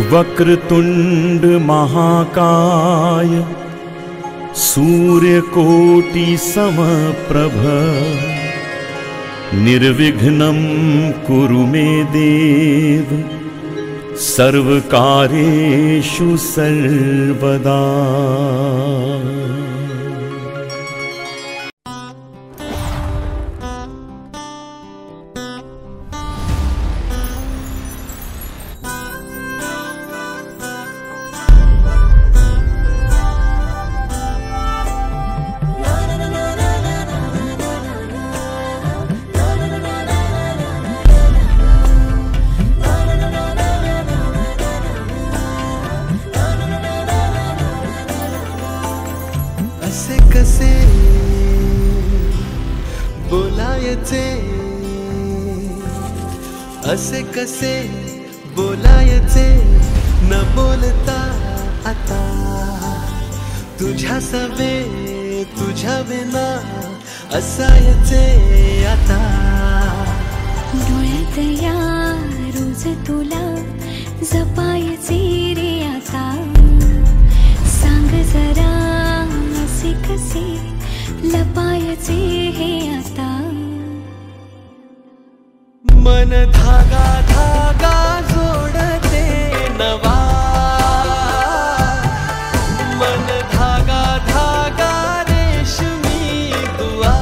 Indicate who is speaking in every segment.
Speaker 1: वक्रतुंड महाकाय सूर्यकोटि समप्रभ निर्विघ्नं कुरु मे देव सर्वकार्येषु सर्वदा।
Speaker 2: कसे बोलायचे, असे कसे बोलायचे न बोलता आता तुझ्या सवे तुझ्या विना असायचे आता।
Speaker 3: डोळ्यात या रोज तुला जपायचे रे आता, सांग जरा असे कसे लपायचे हे आता।
Speaker 2: मन धागा धागा जोडते नवा, मन धागा धागा रेशमी दुआ।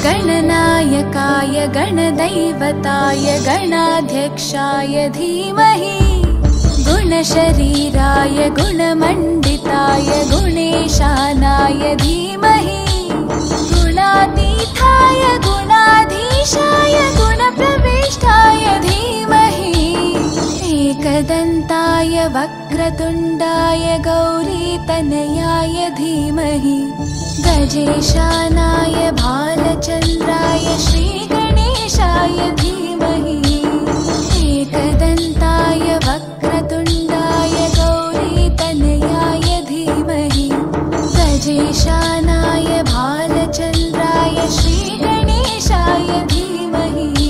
Speaker 3: गणनायकाय गणदैवताय गणाध्यक्षाय धीमहि, गुणशरीराय गुणमण्डिताय गुणेशानाय धीमहि, गुणातीताय गुणाधीशाय गुणप्रविष्टाय धीमहि, एकदन्ताय वक्रतुण्डाय गौरीतनयाय धीमहि, गजेशानाय भालचन्द्राय श्रीगणेशाय धीमहि, एकदन्ताय वक्रतुण्डाय गौरीतनयाय धीमहि, गजेशानाय भालचन्द्राय श्रीगणेशाय धीमहि।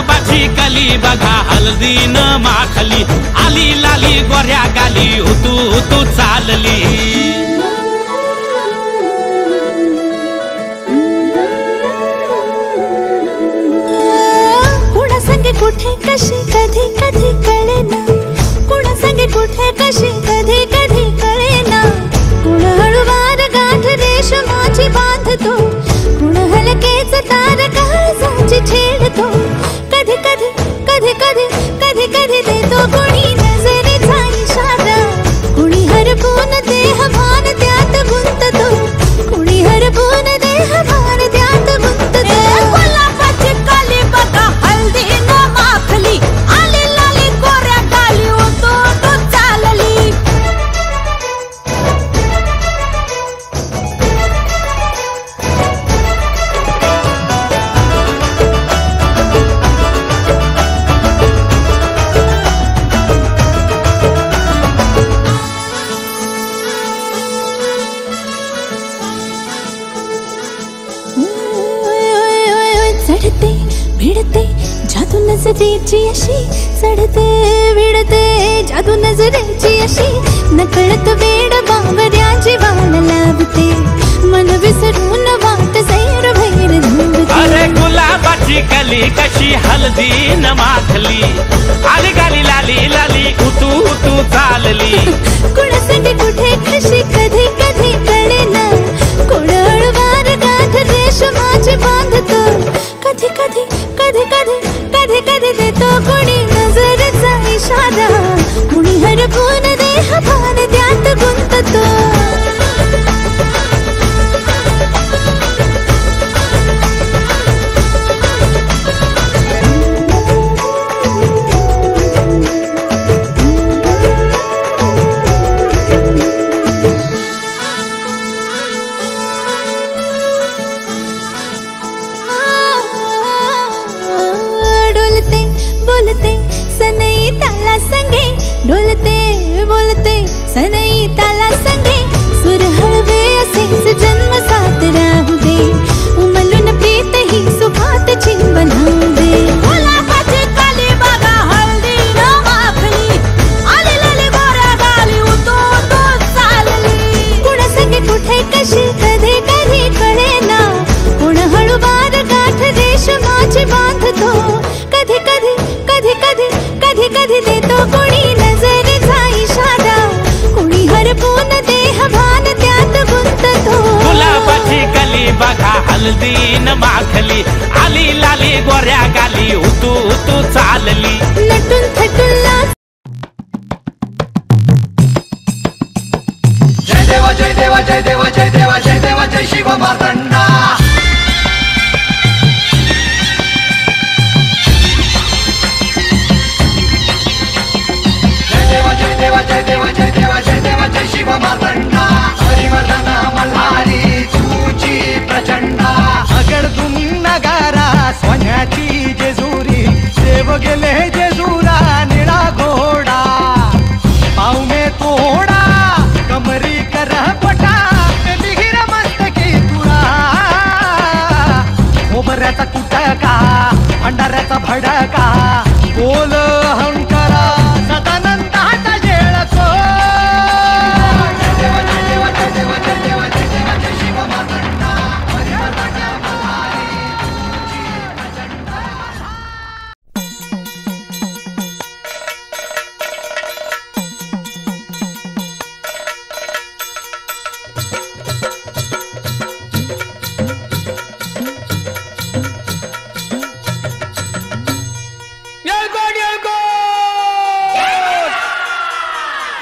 Speaker 4: गुलाबाची कली बघा हळदीन माखली, आली लाली गोऱ्या गाली हुतू हुतू चालली.
Speaker 3: कुणा संगे कुठे कशी कधी कधी कळेना, कुणा संगे कुठे कशी कधी कधी कळेना. कुण हळूवार गाठ रेशमाची बांधतो, कुण हलकेच तार काळजाची छेडतो. कधी कधी कधी कधी कधी कधी देतो कुणी नजरेचा इशारा, कुणी हरपून देह भान त्यात गुंततो, कुणी हरपून देह भान त्यात गुंततो. गुलाबाची कली बघा हळदीन माखली, आली लाली गोऱ्या गाली होतो तो चालली. चढते भिडते जादू नजरेची अशी, चढते भिडते जादू नजरेची अशी. नकळत वेड बावऱ्याची वाण लावते, मन विसरून वाट सैर भैर धुवते.
Speaker 4: अरे गुलाबाची कली कशी हळदीन माखली, आली गाली लाली लाली उतू उतू चालली.
Speaker 3: कुणा संगे कुठे कशी कधी कधी कळेना, कुण हळूवार गाठ रेशमाची बांधतो. कधी कधी कधी कधी कधी कधी देतो कुणी नजरेचा इशारा, कुणी हरपून देह भान त्यात गुंततो. डोलते बोलते सनई ताला संगे, डोलते बोलते सनई ताला संगे. सुर हळवे असेच जन्म साथ राहू दे, उमलून प्रीत ही सुखात चिंबन होऊ दे. गुलाबाची कली बघा हळदीन माखली, आली लाली गोऱ्या गाली होतो तो चालली. कुणा संगे कुठे कशी कधी कधी कळेना, कुण हळूवार गाठ रेशमाची बांधतो. कधी कधी कधी कधी कधी कधी देतो कुणी नजरेचा इशारा, कुणी हरपून देह भान त्यात गुंततो.
Speaker 4: गुलाबाची कली बघा हळदीन माखली, आली लाली गोऱ्या गाली हुतू हुतू चालली.
Speaker 3: नटून थटून लाज
Speaker 2: जय देवा जय देवा जय देवा जय देवा जय देवा जय शिव मार्तंडा. जय देवा जय देवा जय देवा जय देवा जय देवा जय शिव मार्तंडा. हरिवर्धन मल्हारी तुझी प्रचंडा.
Speaker 5: अगडदुम नगारा सोन्याची जेजुरी, देव गेले जेजुरा निळा घोडा. पावमे तोडा कमरी कर पटा, निघिर मस्तकी तुरा. खोबऱ्याचा कुटका भंडाऱ्याचा भडका, बोल हंकारा सदानंदाचा जेळको.
Speaker 2: जय देवा जय देवा जय देवा जय देवा जय देवा जय शिव मार्तंडा. हरिवर्धन मल्हारी तुझी प्रचंडा.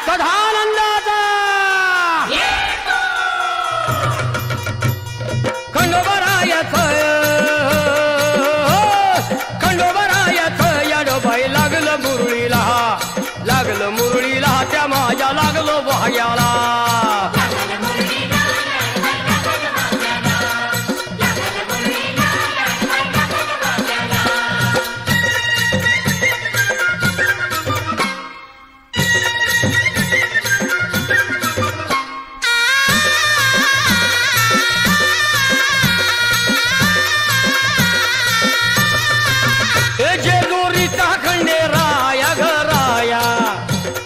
Speaker 5: सदानंदाचा खंडोबरायाचं याडोबाई लागलं मुरळीला, लागलं मुरळीला त्या माझ्या लागलो भाग्याला.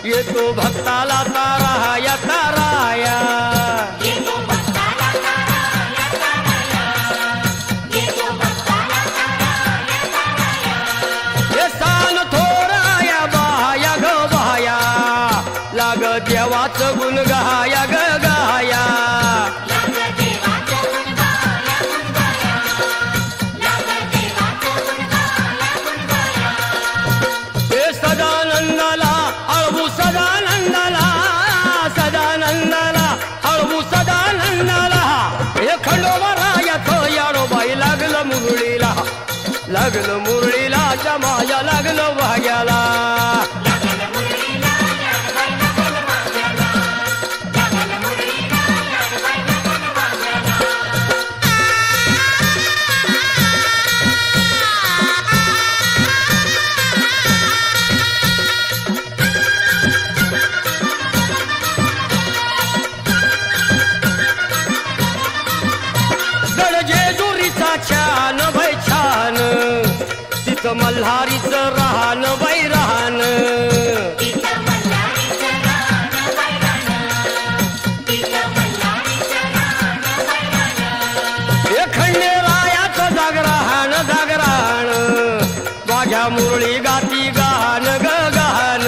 Speaker 5: येतो भक्ताला ताराया ताराया हे सान थोराया बाया ग बाया लाग देवाचं गुण गाया ग गाया हे सदानंदाला अळवू सदानंदाला सदानंदाला अळवू सदानंदाला हे खंडोबारायाचं याडोबाई लागलं मुरळीला लागलं मुरळीला माझ्या लागलं भाग्याला छान बाई छान तिथं मल्हारीचं राहण बाई राहण हे खंडेरायाचं जागराहण जागराहण माझ्या मुरळी गाती गाहन ग गाहन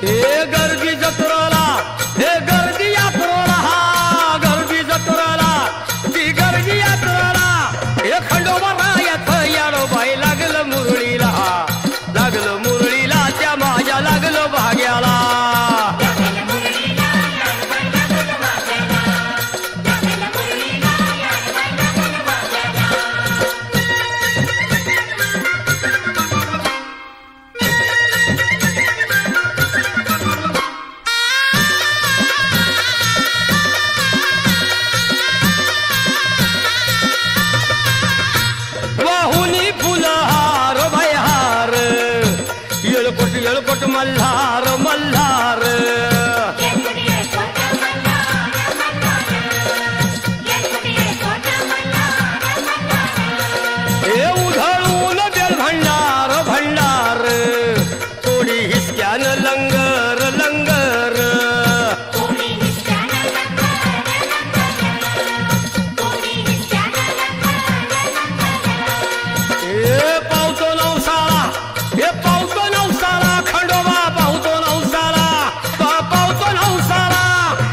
Speaker 5: हे गर्दी जत्रेला हे गर्दी यात्रेला हा गर्दी जत्रेला ती गर्दी यात्रेला हे खंडोबारायाचं याडोबाई लागलं मुरळीला लागलं मुरळीला त्या माझ्या लागलं भाग्याला येळकोट मल्हार मल्हार हे उधळून देल भंडार भंडार थोडी हिसक्यान लंगर लंगर हे पावतो नवसाळा हे पावतो नवसाळा खंडोबा पावतो नवसाळा पावतो नवसाळा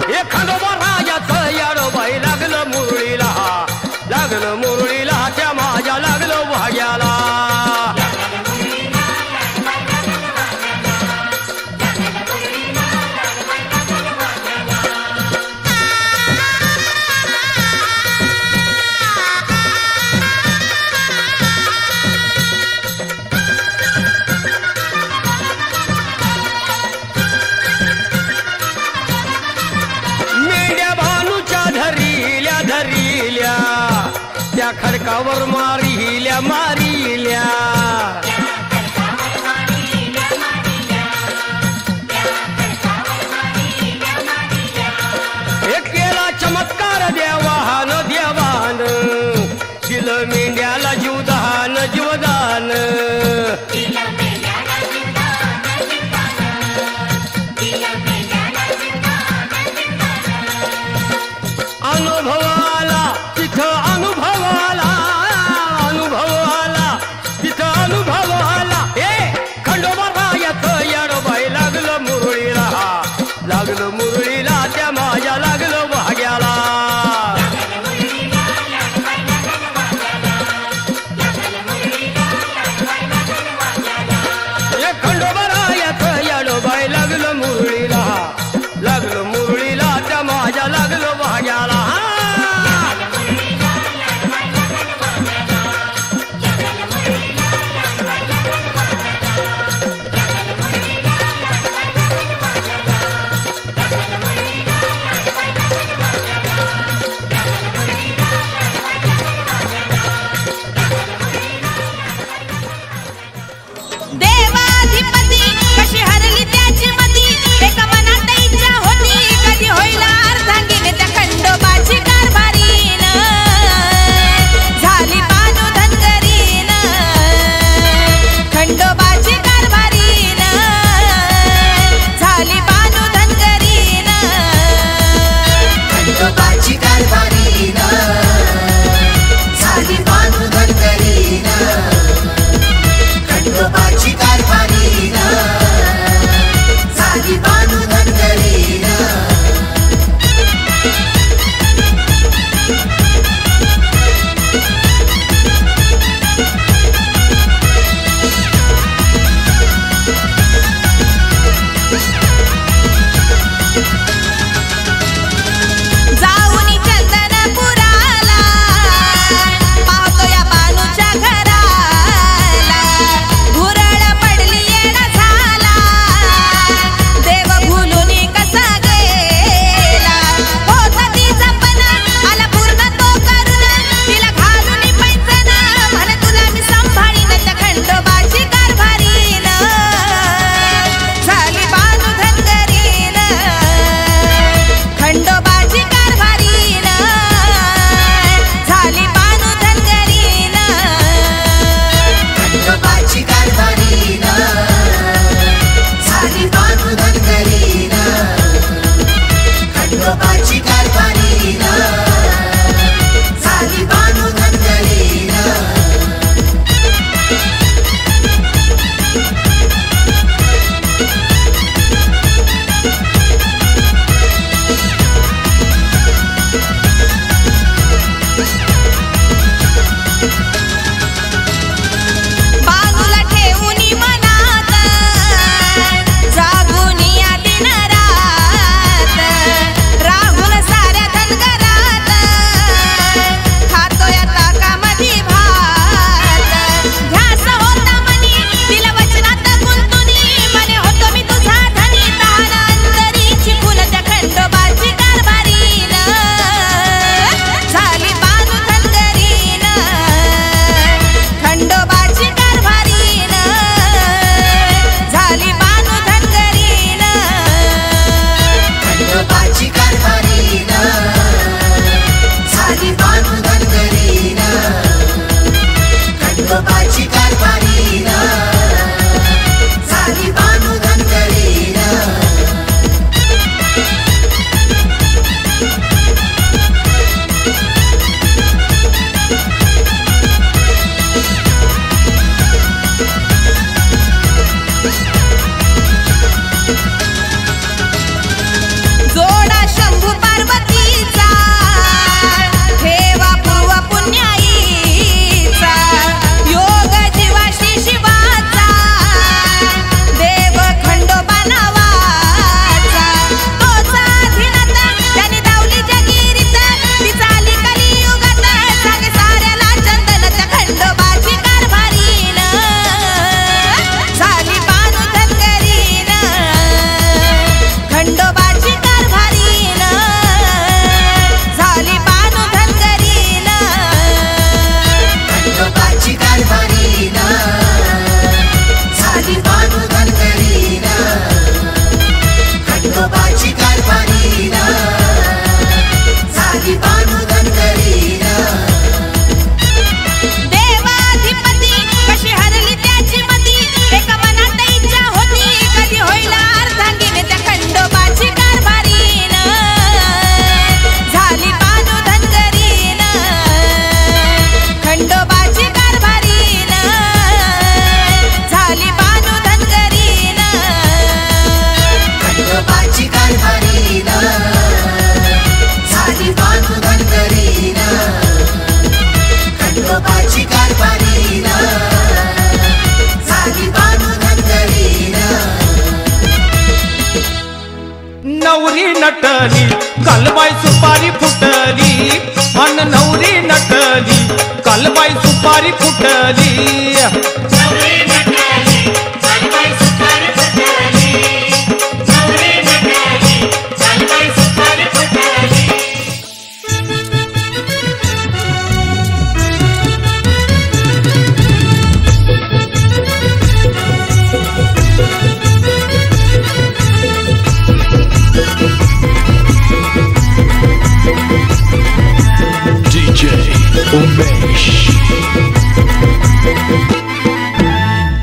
Speaker 5: हे खंडोबा राजाचं याडोबाई लागलं मुरळीला त्या माझ्या लागलं भाग्याला मेंढ्या भानूच्या धरिल्या धरिल्या त्या खडकावर मारिल्या मारिल्या हे केला चमत्कार देवान देवान दिलं मेंढ्याला जीवदान जीवदान अनुभव आला तिथं अनुभव आला अनुभव आला
Speaker 2: बाची कारभारी ना झाली बानू धनगरी ना
Speaker 4: नवरी नटली कालबाई सुपारी फुटली अन नवरी नटली कालबाई सुपारी फुटली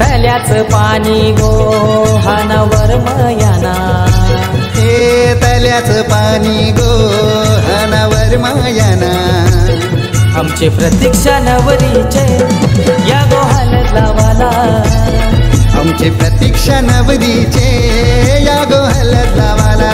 Speaker 6: तल्याचं पाणी गो हानावर मयाना
Speaker 7: हे तल्याचं पाणी गो हानावर मायाना
Speaker 6: आमचे प्रतीक्षा नवरीचे या गो हालत लावाला
Speaker 7: आमचे प्रतीक्षा नवरीचे या गो हलत लावाला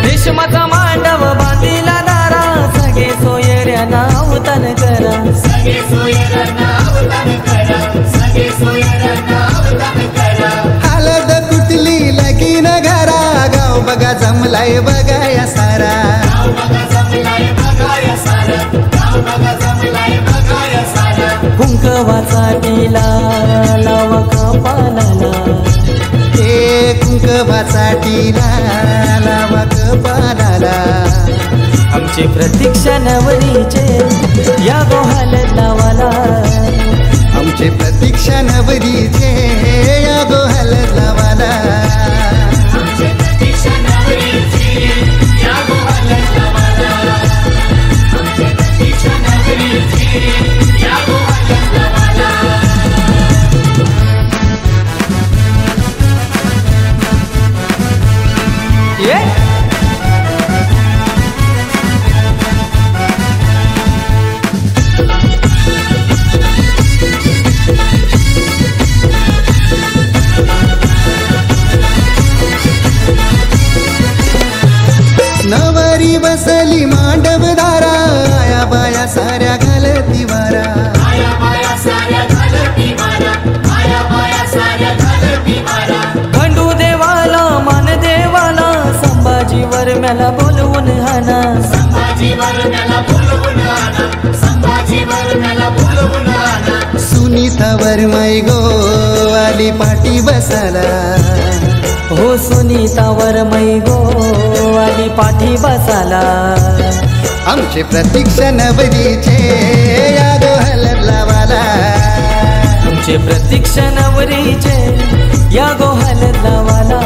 Speaker 6: रेशमाचा मांडव बांधिला दारा सगळे सोयऱ्या नाव तन करा
Speaker 7: हलद कुठली लगीन घरा गाव बघा जमलाय बघाया सारा
Speaker 6: कुंकवाचा टिला लावा कपालाला
Speaker 7: हे कुंकवाचा टिला लावा कपालाला
Speaker 6: आमची प्रतीक्षा नवरीचे या गो हालत लावाला
Speaker 7: आमचे प्रतीक्षा नवरीचे या गो हलत लावाला नवरी बसली मांडव दारा आया बाया साऱ्या घालती वारा
Speaker 6: खंडू देवाला मान देवाला संभाजीवर मला बोलवून हाना
Speaker 7: सुनीतावर मै गो आली पाठी बसाला
Speaker 6: हो सुनीतावर मै गो आली पाठी बसाला
Speaker 7: आमचे प्रतीक्षा नवरीचे या गो हलत लावाला
Speaker 6: आमचे प्रतीक्षा नवरीचे या गो हालत लावाला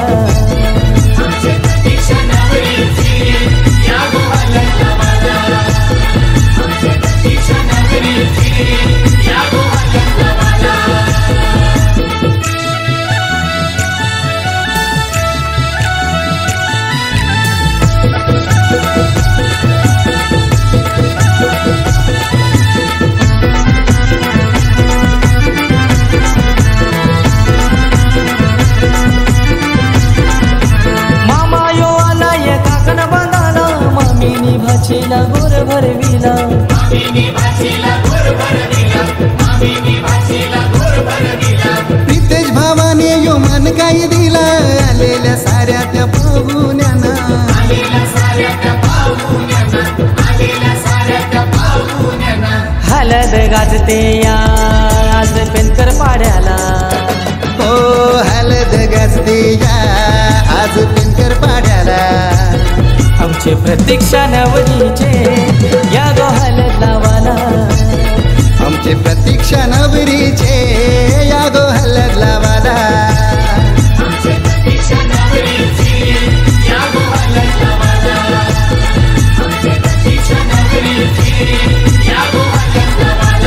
Speaker 6: भाचीला गोर भरविला
Speaker 7: प्रितेश भावाने यो मन काही दिला आलेल्या साऱ्या त्या पाहुण्यांना
Speaker 6: हलद गाजते या आज पेनकर पाड्याला
Speaker 7: हो हलद गाजते या आज पेनकर पाड्याला
Speaker 6: आमचे प्रतीक्षा नवरीचे या गो हालत लावाला
Speaker 7: आमचे प्रतीक्षा नवरीचे या गो हलत लावाला
Speaker 2: या गो हलत लावाला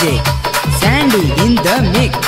Speaker 6: Music, Sandy in the mix.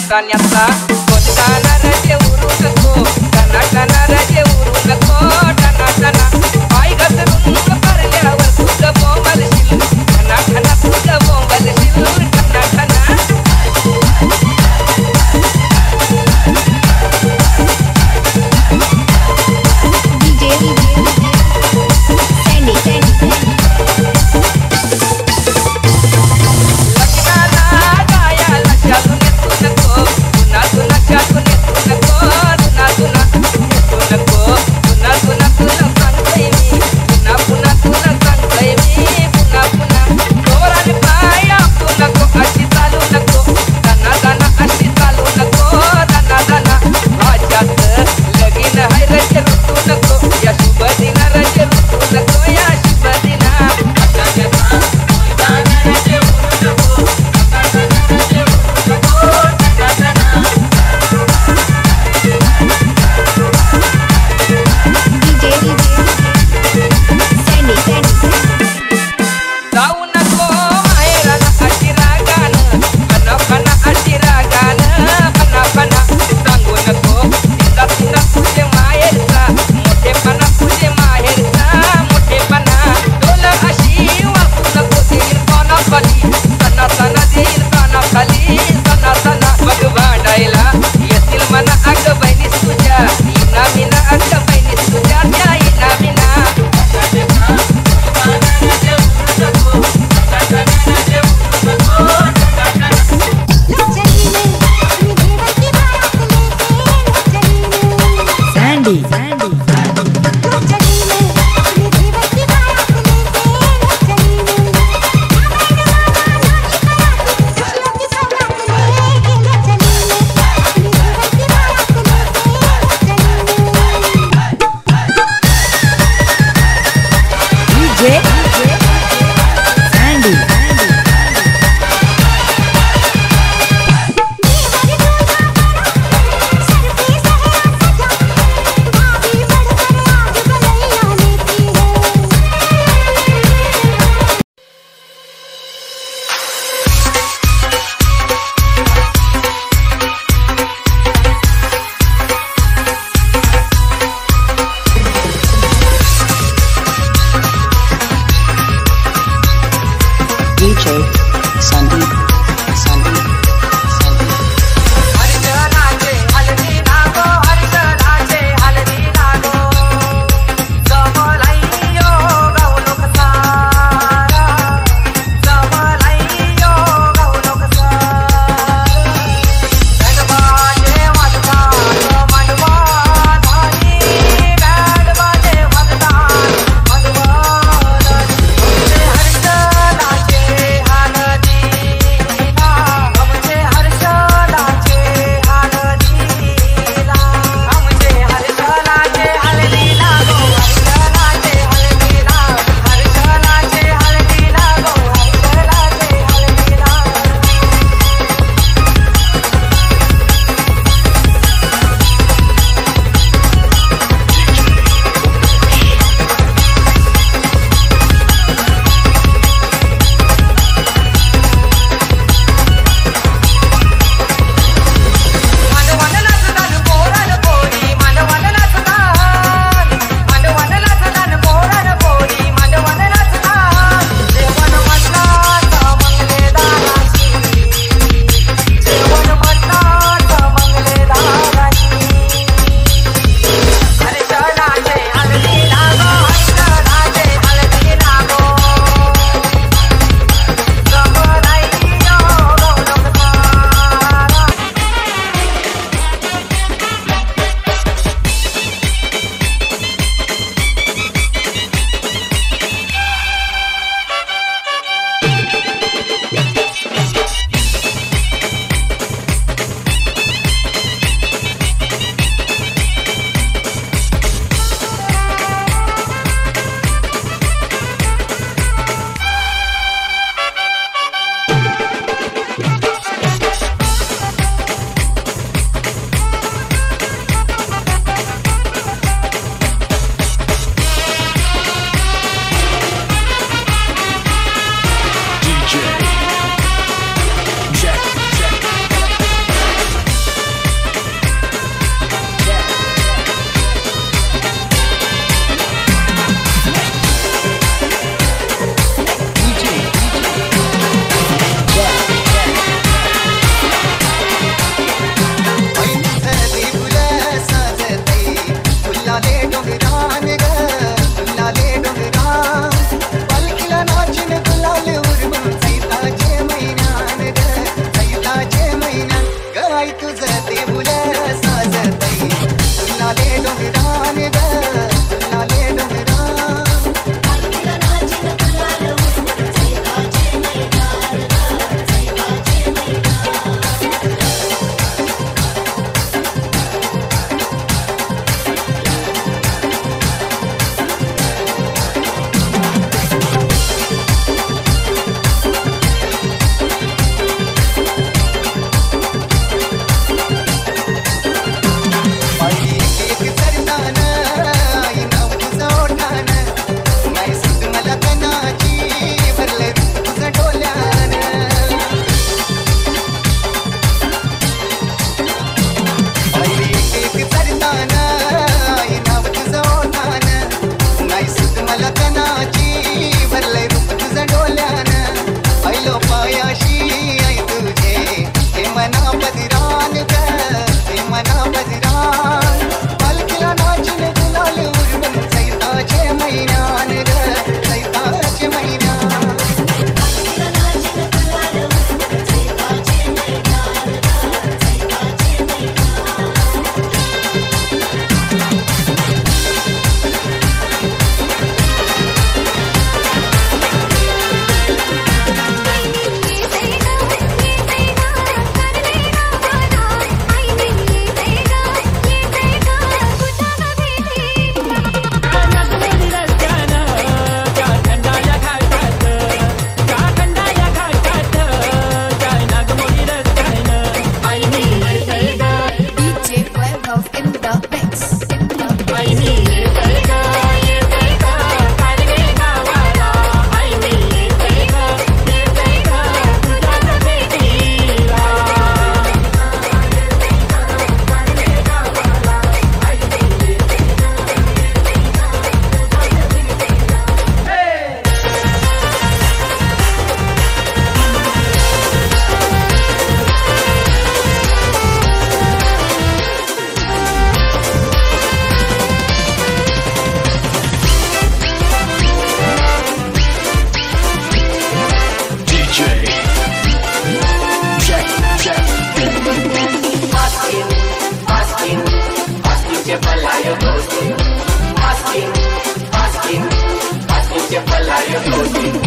Speaker 8: Ternyata Kondana raja urus aku Dana raja urus aku Dana Ai gaterun keparnya Warku ke bombal silu Dana ke bombal silu Dana
Speaker 3: DJ Sandy
Speaker 8: Lakina gaya lakshalun itu हर्षणाचे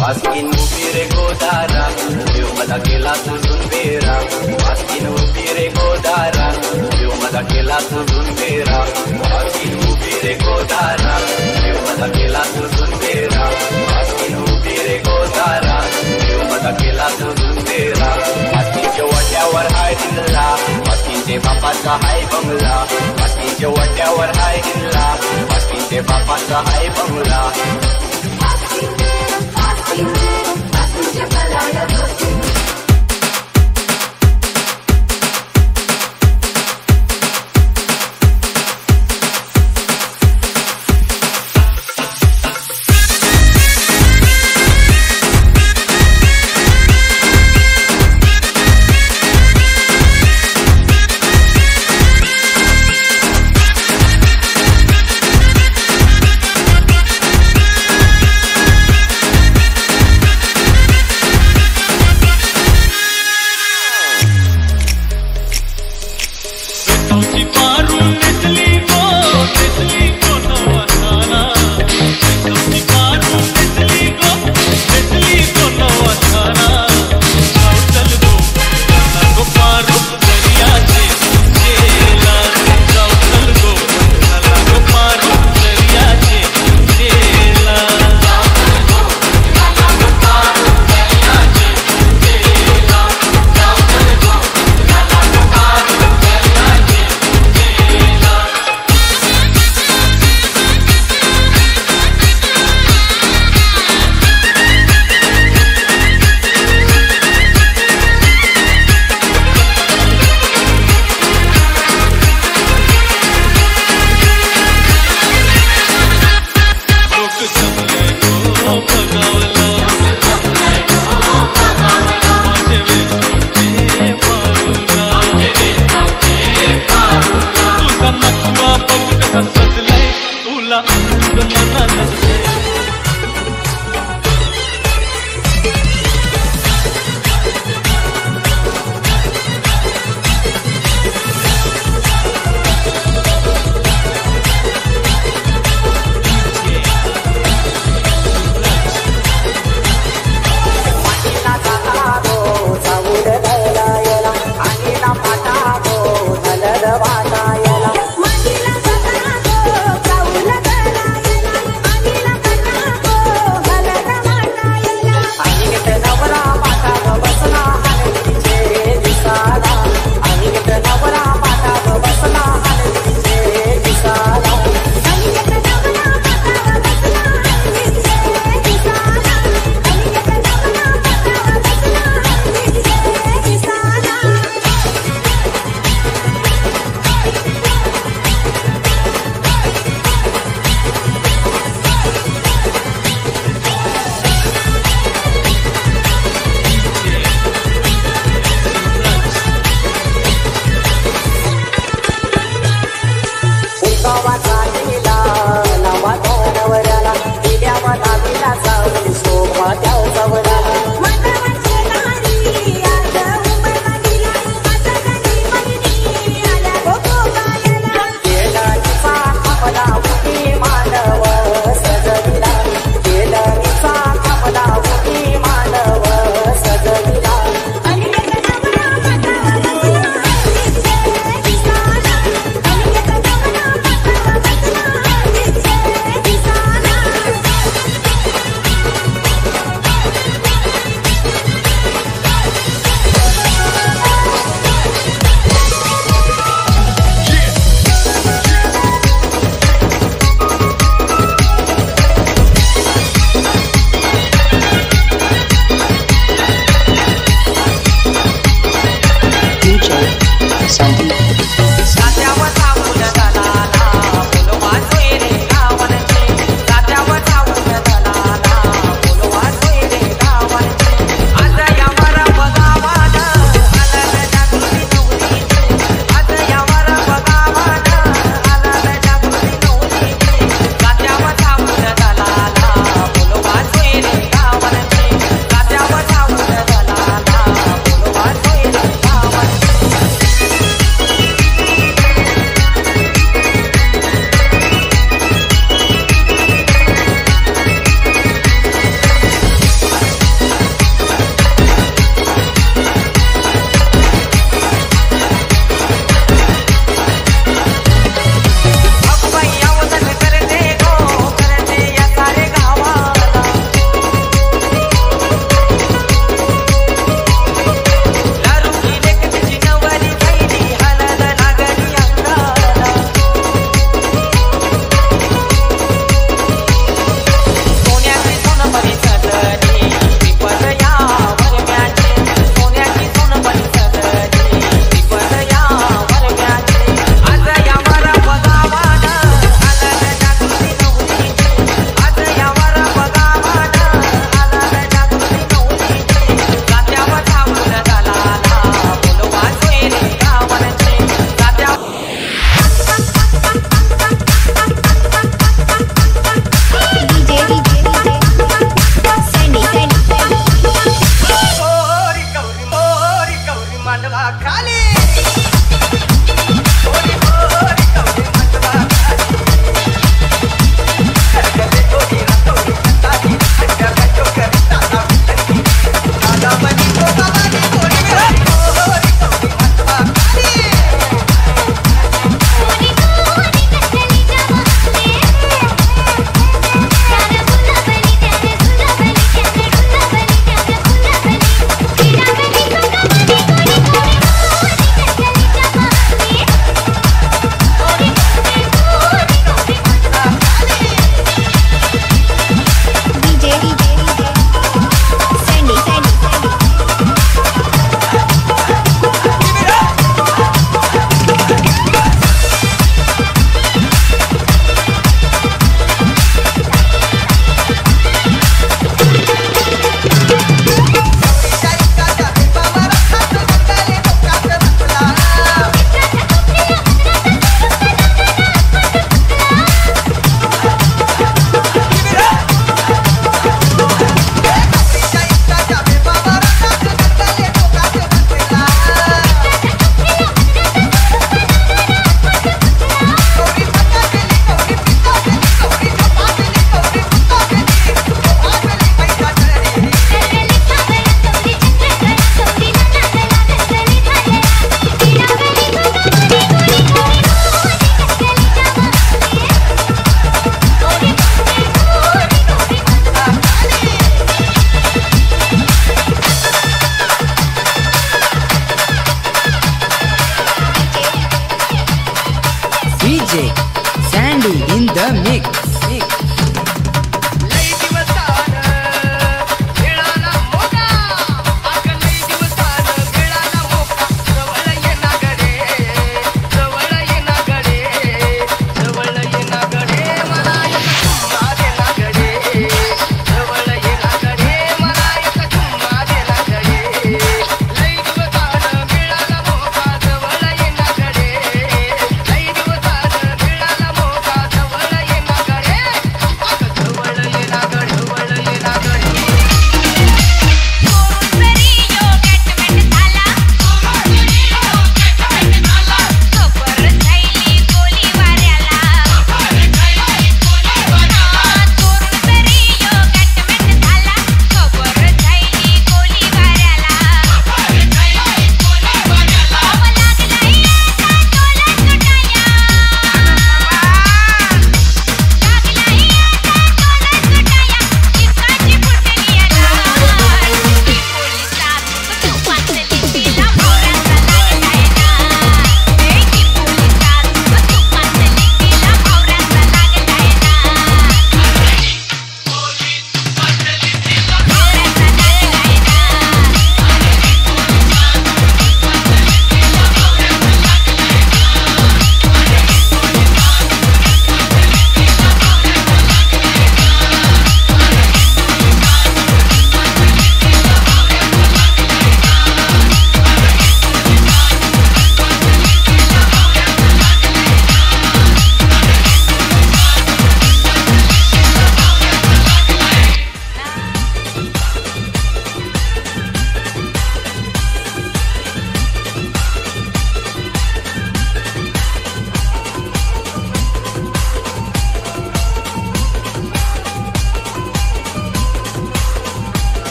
Speaker 9: वासकीन उभी रे गोदारा देव मला केला तुझून बेरा वासकीन उभी रे गोदारा देव मला केला तुझून बेरा वासकीन उभी रे गोदारा देव मला केला तुझून बेरा वासकीन उभी रे गोदारा देव मला केला तुझून बेरा वासकीनच्या वाट्यावर हाय हिल्ला वासकीनचे बापाचा हाय बंगला वासकीनच्या वाट्यावर हाय हिल्ला वासकीनचे बापाचा हाय बंगला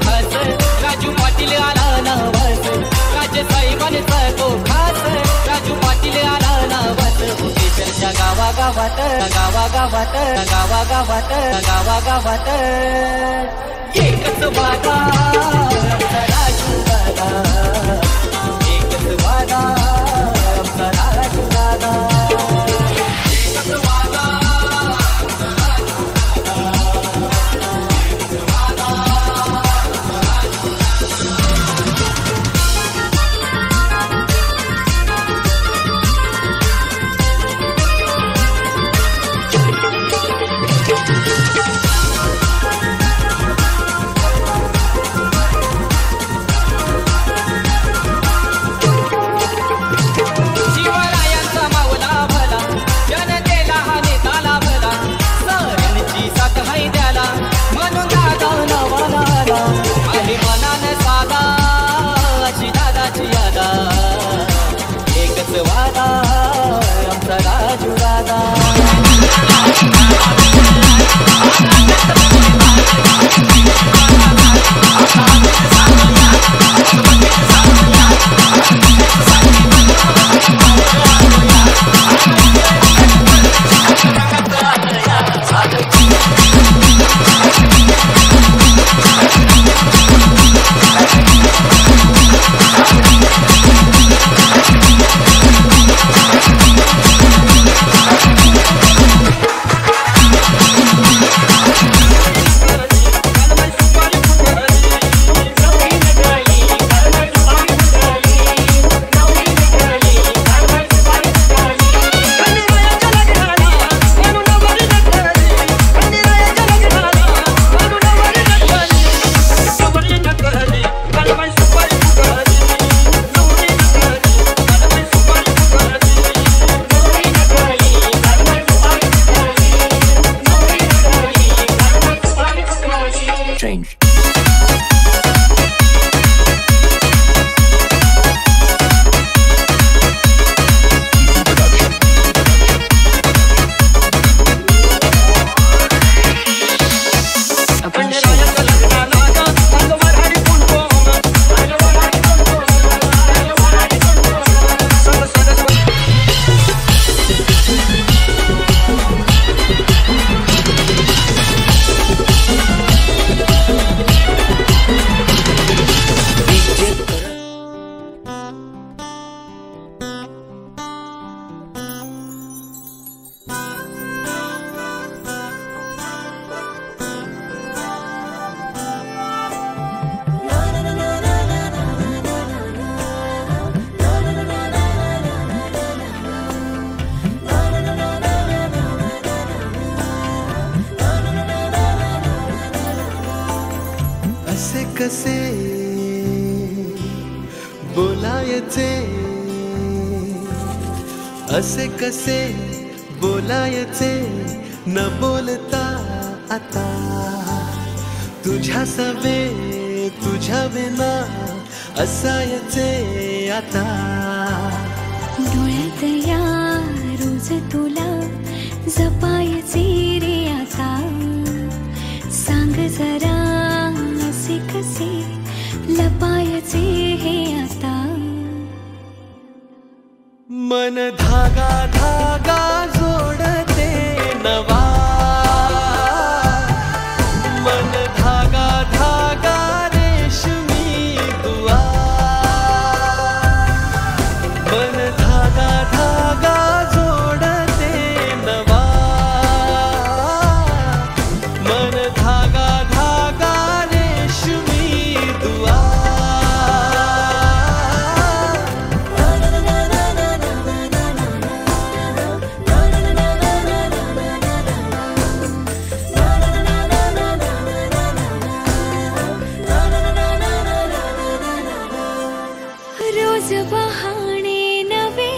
Speaker 6: खास राजू पाटील आला नावास राजे साहेबांचा तो खास राजू पाटील आला नावास भुकेशच्या गावागावात गावागावात गावागावात गावागावात एकच वादा आमचा राजू दादा एकच वादा आमचा राजू दादा एकच वादा वादा आमचा राजू दादा
Speaker 7: कसे बोलायचे असे कसे बोलायचे न बोलता आता तुझ्या सवे तुझ्या विना असायचे आता
Speaker 3: डोळ्यात या रोज तुला जपायचे रे आता सांग जरा असे कसे लपायचे हे आता
Speaker 7: मन धागा धागा जोडते नवा मन धागा धागा रेशमी दुआ मन धागा धागा जोडते नवा मन धागा धागा रेशमी दुआ
Speaker 3: रोज बहाणे नवे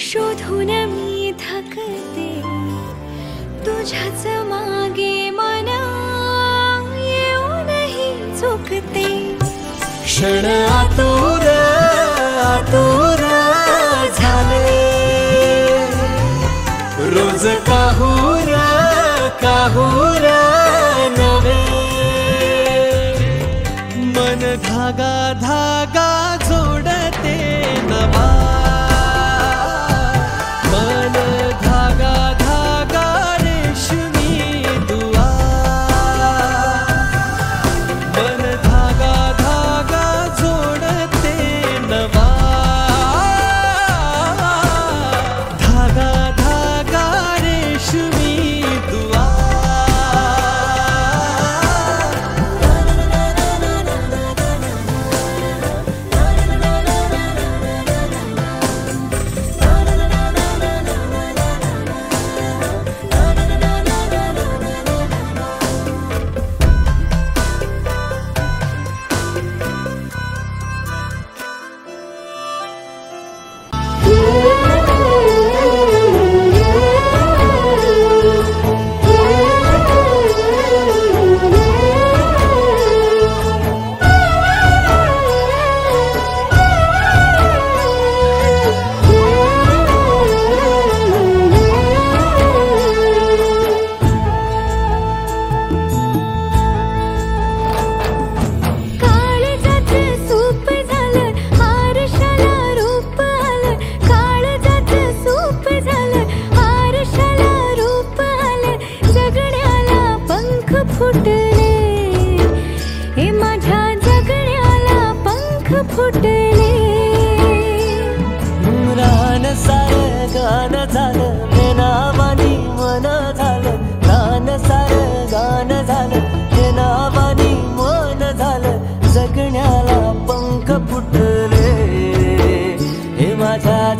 Speaker 3: शोधून मी थकते तुझ्याच मागे मन येऊनही चुकते
Speaker 7: क्षण आतुर आतुर झाले रोज काहूर काहूर नवे
Speaker 10: मन धागा धागा जोडते नवा मन धागा धागा रेशमी दुआ मन धागा धागा जोडते नवा धागा धागा रेशमी दुआ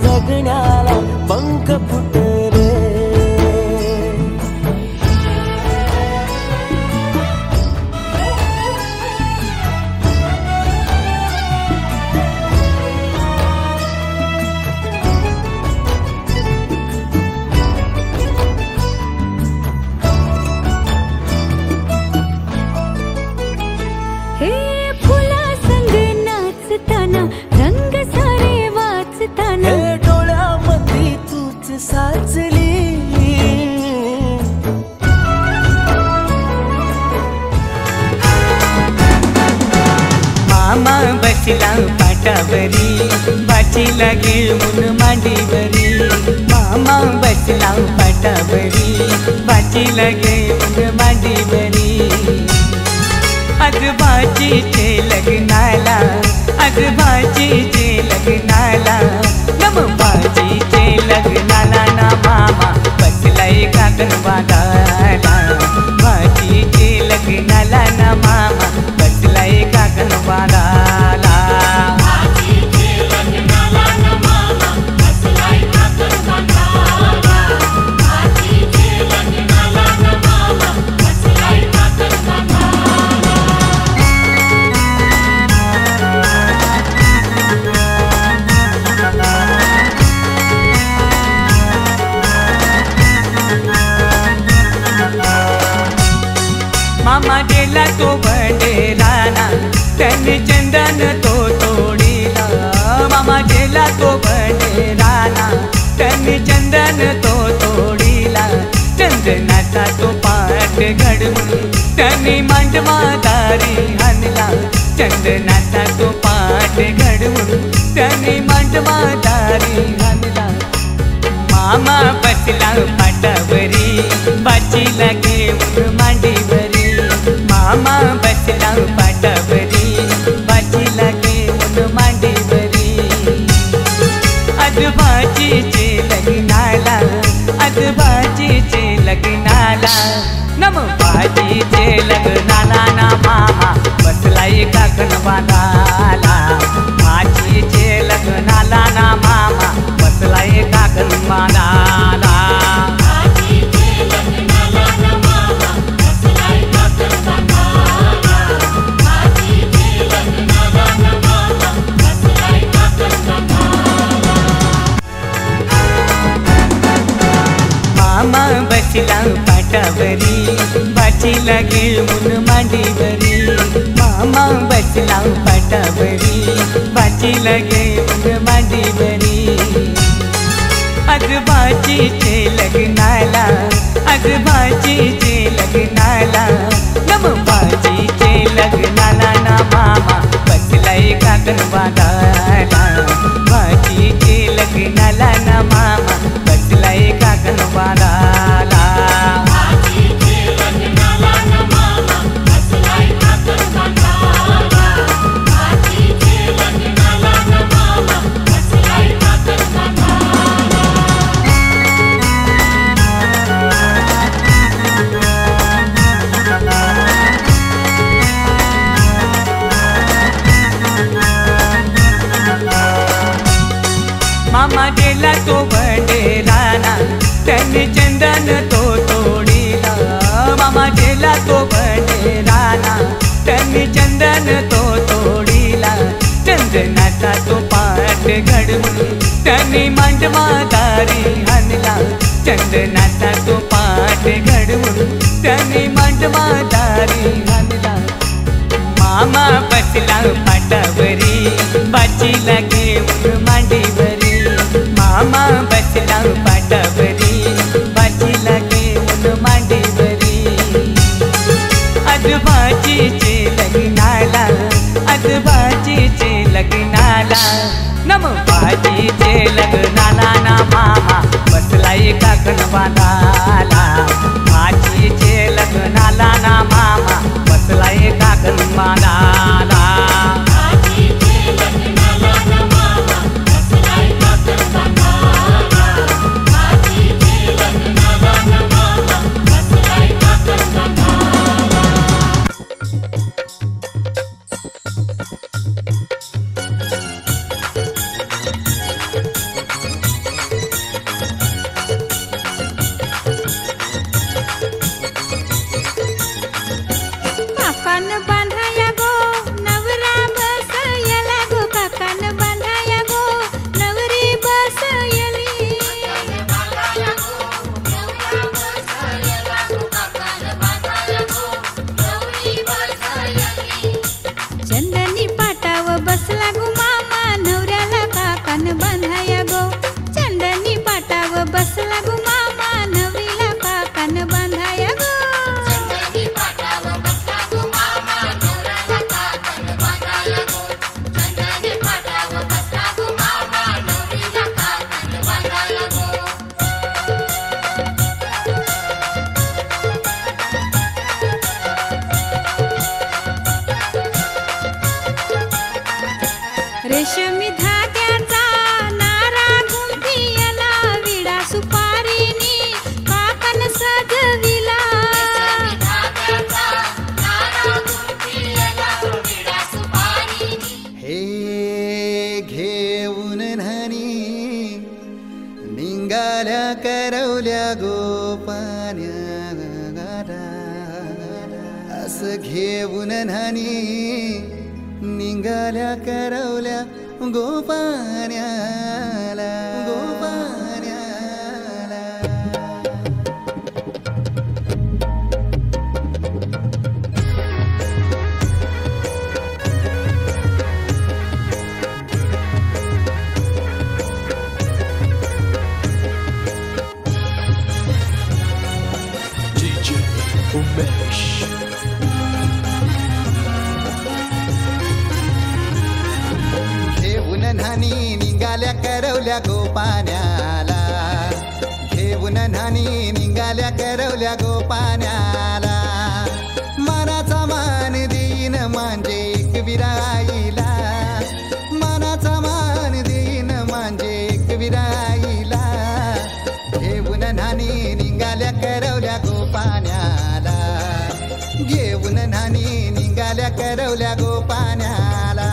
Speaker 10: जगण्याला पंख फुटले
Speaker 3: हे फुला संग नाचताना रंग सारे वाचताना
Speaker 10: डोळ्यामध्ये तूच साचली मामा बसला पाटावरी बाचीला घेऊन मांडीवरी मामा बसला पाटावरी बाचीला घेऊन मांडीवरी आजोबाजीचे लग्नाला आजोबाजीचे लग्नाला नमबाजीचे लग्नाला ना मामा बसलाय काकण बांधायला बाजीचे लग्नाला ना मामा बसलाय काकण बांधायला मामा गेला तो बडेराना त्यांनी चंदन तो तोडीला मामा गेला तो बडेराना त्यांनी चंदन तो तोडीला चंदनाचा तो पाठ घडवून त्यांनी मांडवादारी आणला चंदनाचा तो पाठ घडवून त्यांनी मांडवादारी आणला मामा बसला पाटावरी बाचीला घेऊन मांडीवरी मामा बसला पाटावरी बाचीला घेऊन मांडीवरी आजोबाजीचे लग्नाला आजोबाजीचे लग्नाला नमबाजीचे लग्नाला ना मामा बसलाय काकण बांधाला आजीचे लग्नाला ना मामा बसलाय काकण बांधाला मामा बसला पाटावरी बाचीला घेऊन मांडीवरी मामा बसला पाटावरी बाचीला घेऊन मांडीवरी आजोबाजीचे लग्नाला आजोबाजीचे लग्नाला नमबाजीचे लग्नाला ना मामा मामा गेला तो बंडेराना त्यांनी चंदन तो तोडीला मामा गेला तो बंडेराना त्यांनी चंदन तो तोडीला चंदनाचा तो पाट घडवून त्यांनी मांडवादारी आणला चंदनाचा तो पाट घडवून त्यांनी मांडवादारी आणला मामा बसला पाटावरी बाचीला घेऊन मांडीवरी मामा बसला पाटावरी बाचीला घेऊन मांडीवरी आजोबाजीचे लग्नाला आजोबाजीचे लग्नाला नम बाजीचे लग्नाला ना मामा बसला एका गणवाला बाजीचे लग्नाला ना मामा बसला एका गणवाला
Speaker 3: रेशमी धाग्याचा नारा गुंफियाला विडा सुपारीनी काकण सजविला
Speaker 7: हे घेऊन न्हाणी निंगाल्या करवल्या गोपान्या असं घेऊन न्हाणी निंगाल्या करवल्या गोपान्याला गोपान्याला
Speaker 11: DJ Umesh.
Speaker 7: घेऊन न्हाणी निघाल्या करवल्या गोपान्याला घेऊन न्हाणी निघाल्या करवल्या गोपान्याला मनाचा मान देईन म्हणजे एक विराईला मनाचा मान देईन म्हणजे एक विराईला घेऊन न्हाणी निघाल्या करवल्या गोपान्याला घेऊन न्हाणी निघाल्या करवल्या गोपान्याला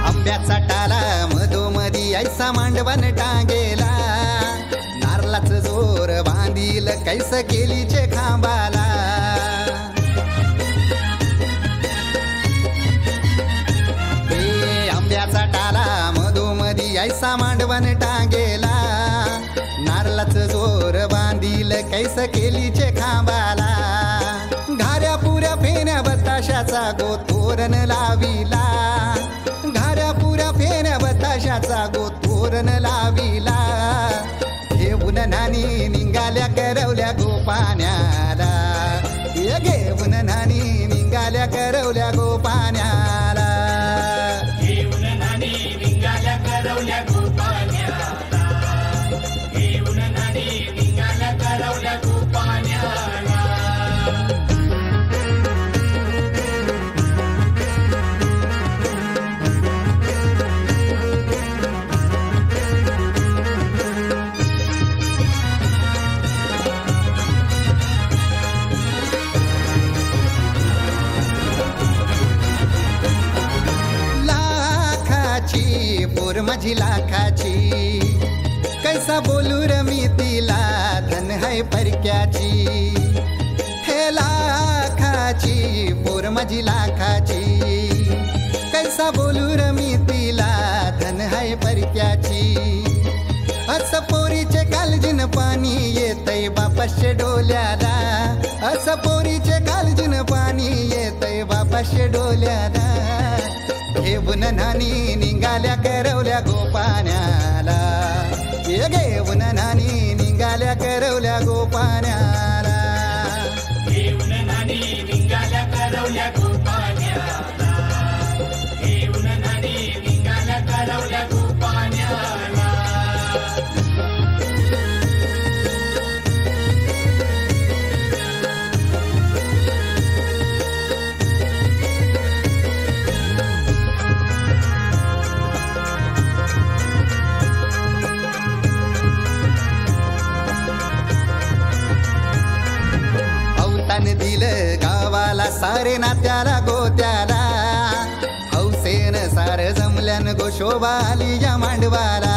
Speaker 7: आंब्याचा टाला मधोमधी ऐसा मांडवण टांगेला नारळाच जोर बांधील कैस केलीचे खांबाला हे आंब्याचा टाला मधोमधी ऐसा मांडवण टांगेला नारळाच जोर बांधील कैस केलीचे खांबाला घाऱ्या पुऱ्या फेण्या बताशाचा गोतोरण लाविला घाऱ्या पुऱ्या फेण्या बताशाचा गोतोरण लाविला घेऊन न्हाणी निघाल्या करवल्या गोपान्याला घेऊन न्हाणी निघाल्या करवल्या गोपान्याला घेऊन न्हाणी निघाल्या करवल्या गोपान्याला माझी लाखाची कैसा बोलू रमी तिला धन है परक्याची हे लाखाची पोर माझी लाखाची कैसा बोलू रमी तिला धन है परक्याची असं पोरीचे कालजीन पाणी येतय बापाशे डोल्याला असं पोरीचे कालजीन पाणी येतय बापाशे डोल्याला घेऊन नानी निघाल्या करवल्या गोपाण्याला ये घेऊन नानी निघाल्या करवल्या गोपाण्याला
Speaker 12: घेऊन नानी निघाल्या करवल्या गोपाण्याला घेऊन नानी निघाल्या करवल्या गोपाण्याला
Speaker 7: दिलं गावाला सारे नात्याला गोत्याला हौसेन सार जमल्यान गोशोबा आली या मांडवाला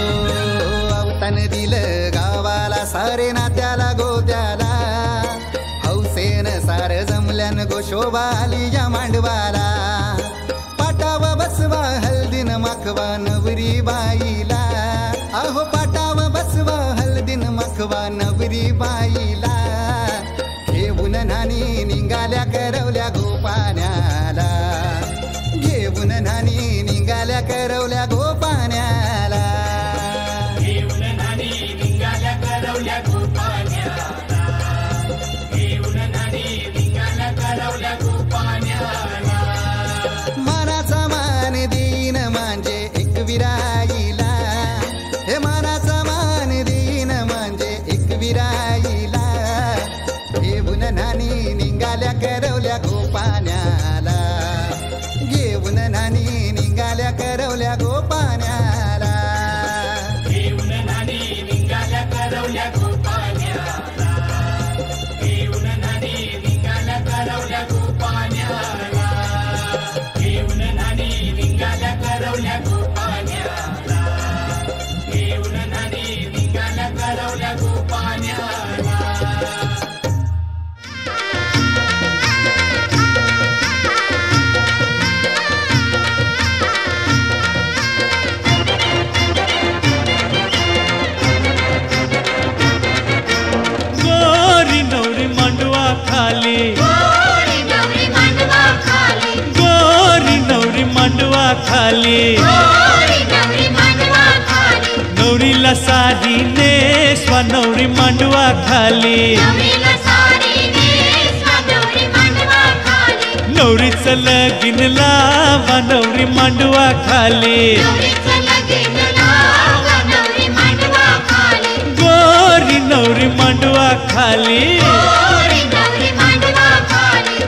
Speaker 7: अवतान दिलं गावाला सारे नात्याला गोत्याला हौसेन सार जमल्यान गोशोबा आली या मांडवाला पाटावा बसवा हल्दीन माखवा नवरी बाईला अहो पाटावा बसवा हल्दीन माखवा नवरी बाईला घेऊन नानी निघाल्या करवल्या गोपाण्याला घेऊन नानी निघाल्या करवल्या गोपाण्याला
Speaker 12: घेऊन नानी निघाल्या करवल्या गोपाण्याला घेऊन नानी निघाल्या करवल्या गोपाण्याला
Speaker 7: मानाचा मान देईन म्हणजे एक विराईला हे मानाचा मान देईन म्हणजे एक विराईला घेऊन नानी निघाल्या करवल्या गोपाण्याला घेऊन नानी निघाल्या करवल्या गोपाण्याला
Speaker 12: घेऊन नानी निघाल्या करवल्या गोपाण्याला घेऊन नानी निघाल्या करवल्या गोपाण्याला घेऊन नानी निघाल्या करवल्या गोपाण्याला घेऊन नानी निघाल्या करवल्या गोपाण्याला
Speaker 1: गोरी नवरी मांडवा खाली
Speaker 3: गोरी नवरी मांडवा खाली
Speaker 1: गोरी नवरी मांडवा खाली
Speaker 3: गोरी नवरी मांडवा खाली
Speaker 1: नवरीला साडी नेसवा नवरी मांडवा खाली
Speaker 3: नवरीला साडी नेसवा नवरी मांडवा खाली
Speaker 1: नवरीचं लगीन लावा नवरी मांडवा खाली
Speaker 3: नवरीचं लगीन लावा नवरी मांडवा खाली
Speaker 1: गोरी नवरी मांडवा खाली
Speaker 3: गोरी नवरी मांडवा खाली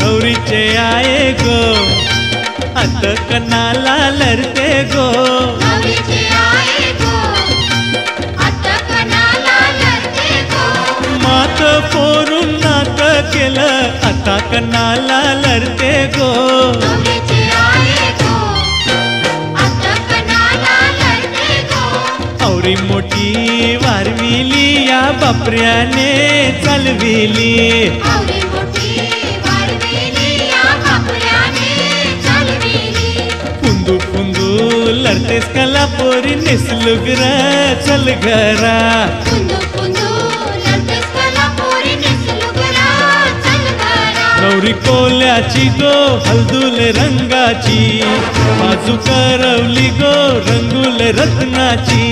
Speaker 1: नवरीचे आये गो अत कनाला लरते गो
Speaker 3: नवरीचे आये गो आता कनाला लरते गो
Speaker 1: मात पोरून नात केलं आता कनाला लरते गो
Speaker 3: नवरीचे आये गो आता कनाला लरते गो
Speaker 1: औरी मोठी वारविली या बापऱ्याने चालविली
Speaker 3: आवडी मोठी वारविली या बापऱ्याने चालविली
Speaker 1: पुंदू पुंदू लढतेस कला पोरी नेसलुगर चल घरा
Speaker 3: पुंदू पुंदू लढतेस कला पोरी नेसलुगरा चल घरा
Speaker 1: नवरी कोल्याची गो हलदुल रंगाची बाजू करवली गो रंगुल रत्नाची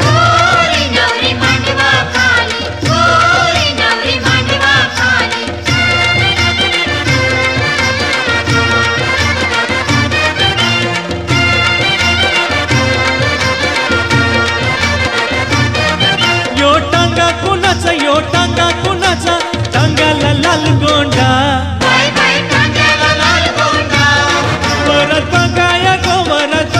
Speaker 3: गोरी नवरी मांडवा खाली गोरी नवरी मांडवा खाली
Speaker 1: यो टांगा कुणाचा टांगाला लाल गोंडा
Speaker 3: बाय बाय टांग्याला लाल गोंडा
Speaker 1: परत बघाया गो वरत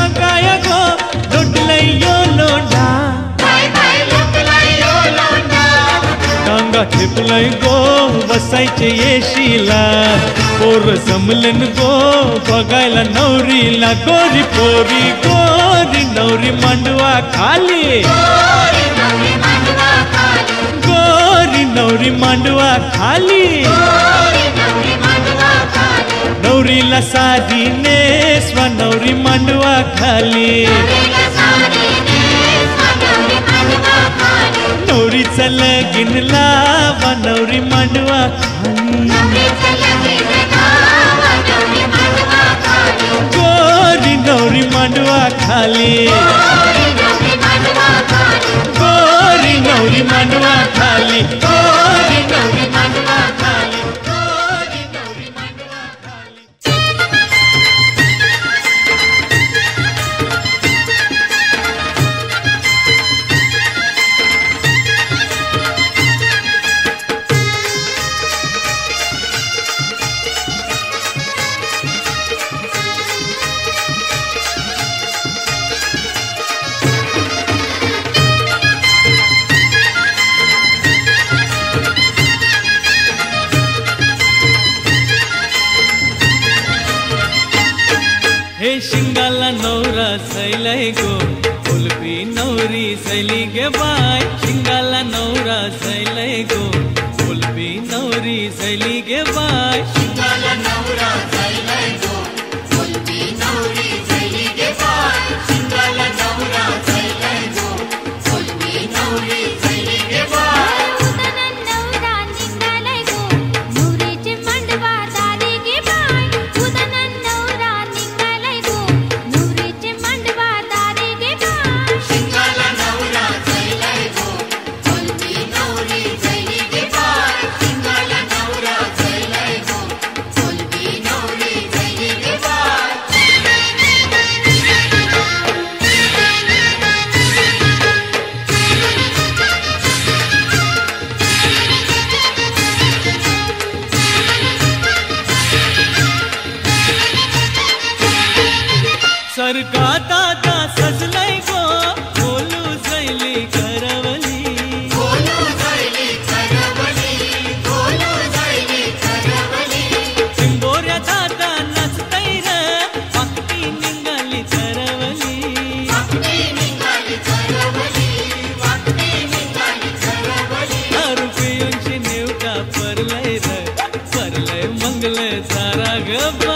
Speaker 1: वेशीला पोर जमलन गो बघायला नवरीला गोरी पोरी गोरी नवरी मांडवा खाली गोरी नवरी मांडवा खाली नवरीला साडी नेसवा नवरी मांडवा खाली नवरीचं लगीन लावा नवरी मांडवा खाली गोरी नवरी मांडवा खाली गोरी नवरी मांडवा खाली गोरी नवरी मांडवा खाली गोरी नवरी मांडवा खाली हे शिंगाला नवरा सैलय गो कुलबी नवरी सैली गे बाय शिंगाला नवरा सैलय गो कुलबी नवरी सैली गे बाय शिंगाला नवरा सैलय गो कुलबी नवरी सैली गे बाय शिंगाला नवरा सैलय गो कुलबी नवरी सैली गे बाय सरका दादा सजलय गो बोलू सैली करवली बोलू सैली करवली बोलू सैली करवली चिंबोऱ्या दादा नसतय र भक्ती निघाली करवली भक्ती निघाली करवली भक्ती निघाली करवली रुपयांशी नेवका परलय र परलय मंगलय सारा गबा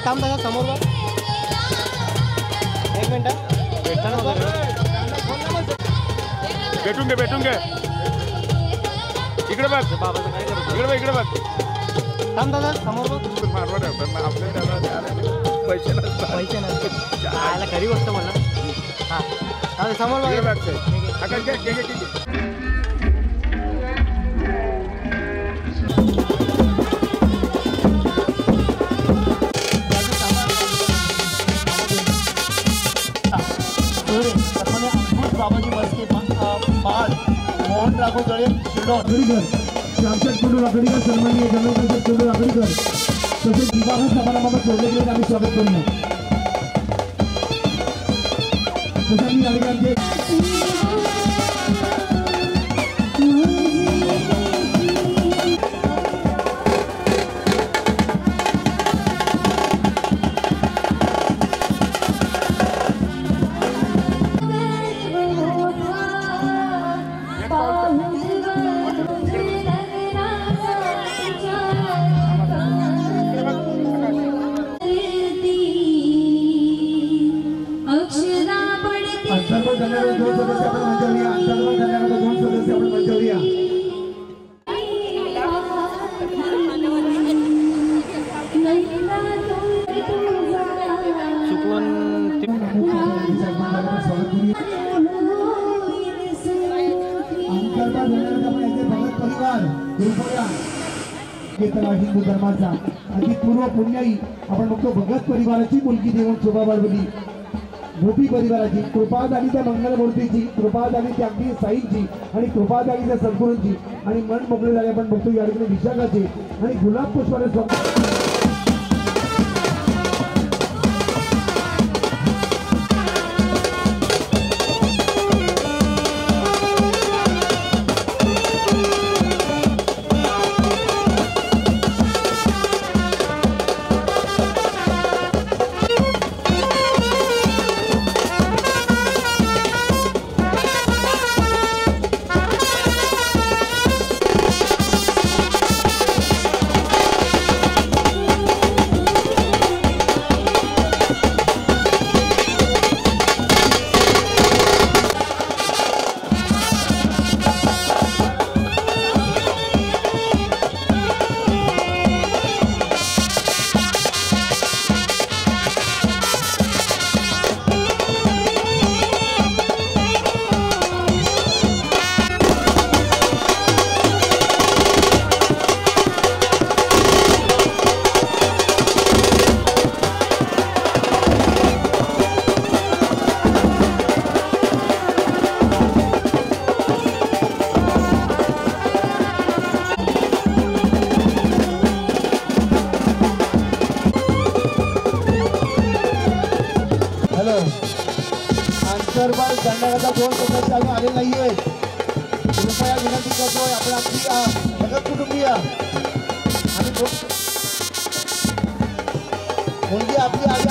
Speaker 13: थांब दादा समोर बघ. एक मिनिट
Speaker 14: भेटून घे इकडे बघ इकडे बघ
Speaker 13: थांब दादा समोर बघ.
Speaker 14: मारवाड आपल्या पैसे
Speaker 13: नसतात खरी गोष्ट म्हणा. हां समोर बघ.
Speaker 15: बाबाजी मस्के महाड मोहन राघव जळे शिरडोन आकडीकर श्यामचंद कुंडू आकडीकर सन्माननीय जनरल कुंडू आकडीकर तसेच विवाह समारंभात जोडले गेले आम्ही स्वागत करूया. तसंच या ठिकाणी हिंदू धर्माचा अगदी पूर्व पुण्याई आपण बघतो भगत परिवाराची मुलगी देऊन शोभा बाळवली मोठी परिवाराची कृपा झाली त्या मंगलमूर्तीची कृपा झाली त्या अगदी साईंची आणि कृपा झाली त्या सद्गुरूंची आणि मन मोकळे झाले आपण बघतो या ठिकाणी विशाखाचे आणि गुलाब पुष्पाने अंतर्भाग करण्याकरता दोन सदस्य आम्ही आले नाहीये. कृपया विनंती करतोय आपण आपली भगत कुटुंबीय आणि मुलगी आपली आली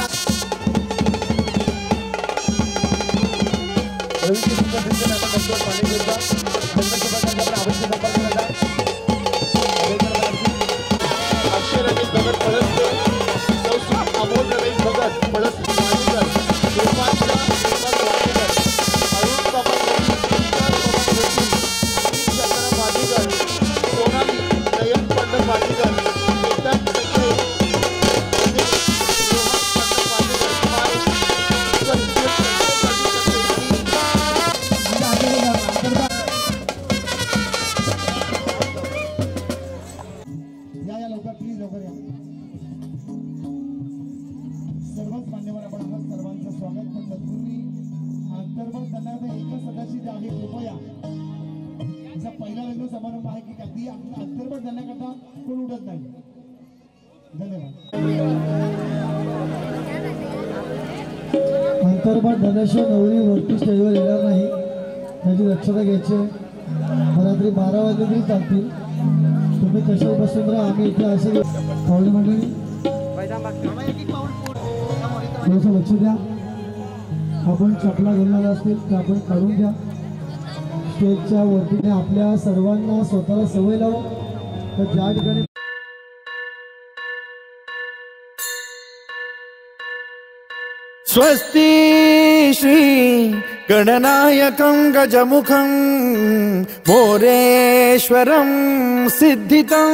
Speaker 15: अक्षय रमेश भगत पळसकर अमोल रमेश भगत पळसकर सर्वच मान्यवर आपण आहात सर्वांचं स्वागत. पण तत्पूर्वी अंतर्भाग करण्याचा एकच सदस्य जे आहे कृपया असा पहिला लग्न समारंभ आहे की अगदी अंतर्भाग करण्याकरता कोण उडत नाही. धन्यवाद. अंतर्भाग झाल्याशिवाय नवरी वरती स्टेजवर येणार नाही त्याची दक्षता घ्यायची. रात्री 12 वाजले तरी चालतील. तुम्ही कशावर बसून राहा. आम्ही इथे असे पावले मंडळी थोडंसं लक्ष द्या. आपण चपला घालणार असतील तर आपण काढून घ्या. स्टेजच्या वरतीने आपल्या सर्वांना स्वतःला सवय लावू तर ज्या ठिकाणी
Speaker 16: स्वस्ति श्री गणनायकं गजमुखं मोरेश्वरं सिद्धितं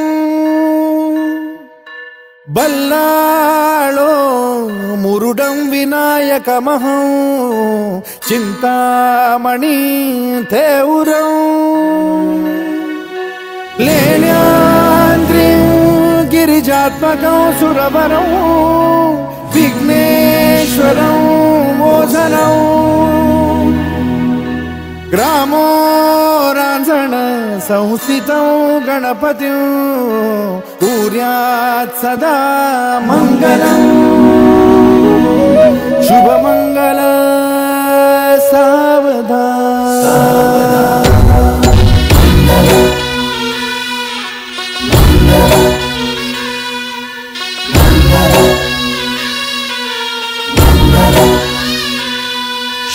Speaker 16: बल्लाळो मुरुडं विनायकमहं चिंतामणि थेउरं लेण्याद्रिं गिरिजात्मकं सुरवरं विघ्नेश्वरं मोचनं ग्रामो रांझण संस्थितं गणपतिं कुर्यात् सदा मंगलं शुभमंगल सावधान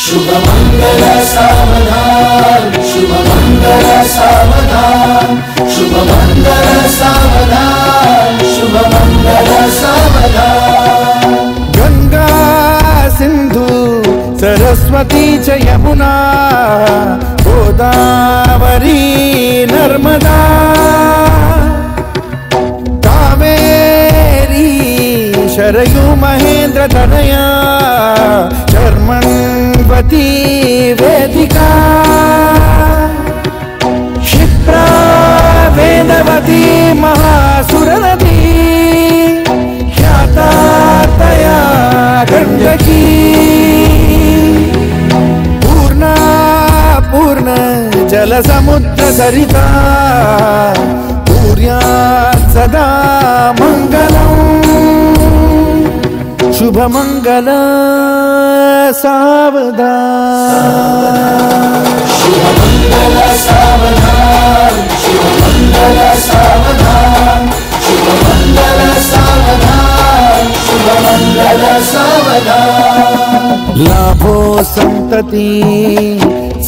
Speaker 12: शुभमंगल सावधान शुभमंगल सावधान शुभमंगल सावधान शुभमंगल सावधान
Speaker 16: गंगा सिंधु सरस्वती च यमुना गोदावरी नर्मदा कावेरी शरयू महेंद्र तनया चर्मण्वती वेदिका क्षिप्रा वेदवती महासुरनदी ख्याता तया गण्डकी पूर्णा पूर्ण जलसमुद्र सरिता कुर्यात् सदा मंगलम् शुभमंगल सावधान
Speaker 12: शुभमंगल सावधान शुभमंगल सावधान शुभमंगल सावधान शुभमंगल सावधान
Speaker 16: लाभो संतति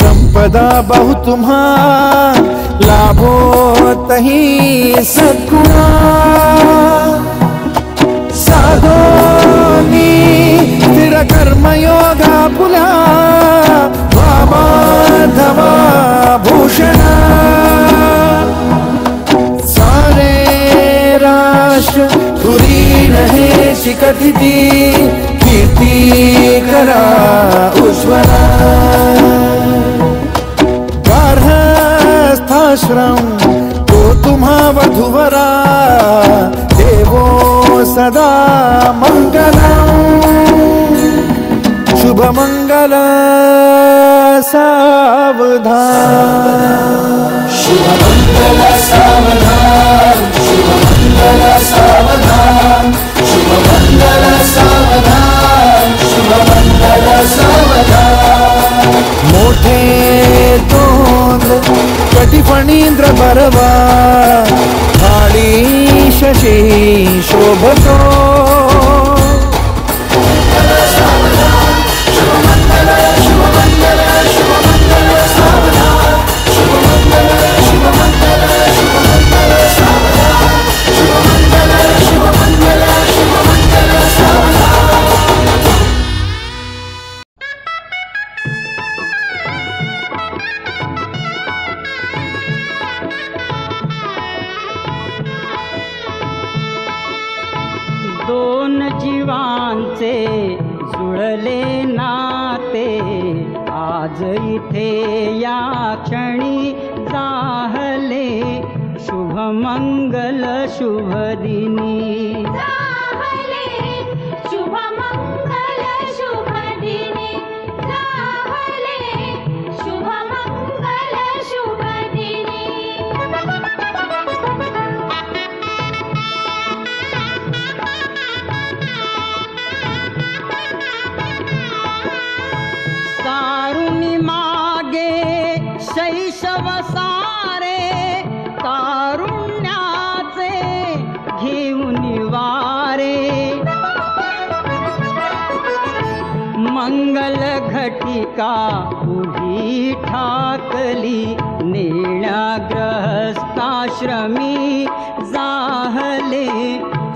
Speaker 16: संपदा बहु तुम्हार लाभो तही सद्गुणा साधोनी स्थिर कर्मयोगा पुला वामाधवा भूषण सारे राष्ट्र तुरी रहे शिकतिथि कीर्ति करा उज्ज्वला गार्हस्थाश्रम तो तुम्हा वधुवरा देवो सदा मंगलम् शुभमंगल सावधान
Speaker 12: शुभमंगल सावधान शुभमंगल सावधान शुभमंगल सावधान शुभमंगल सावधान
Speaker 16: मोठे तोंड कटिफणींद्र बरवा थाळी शशी शोभतो
Speaker 17: दोन जीवांचे जुळले नाते आज इथे या क्षणी जाहले शुभमंगल शुभदिनी
Speaker 3: शुभमंगल शुभदिनी शुभमंगल शुभदिनी
Speaker 17: कारुणी मागे शैशव सारे कारुण्याचे घेऊन वारे मंगल घटिका उभी ठाकली नेण्याग्रहस्थाश्रमी जाहले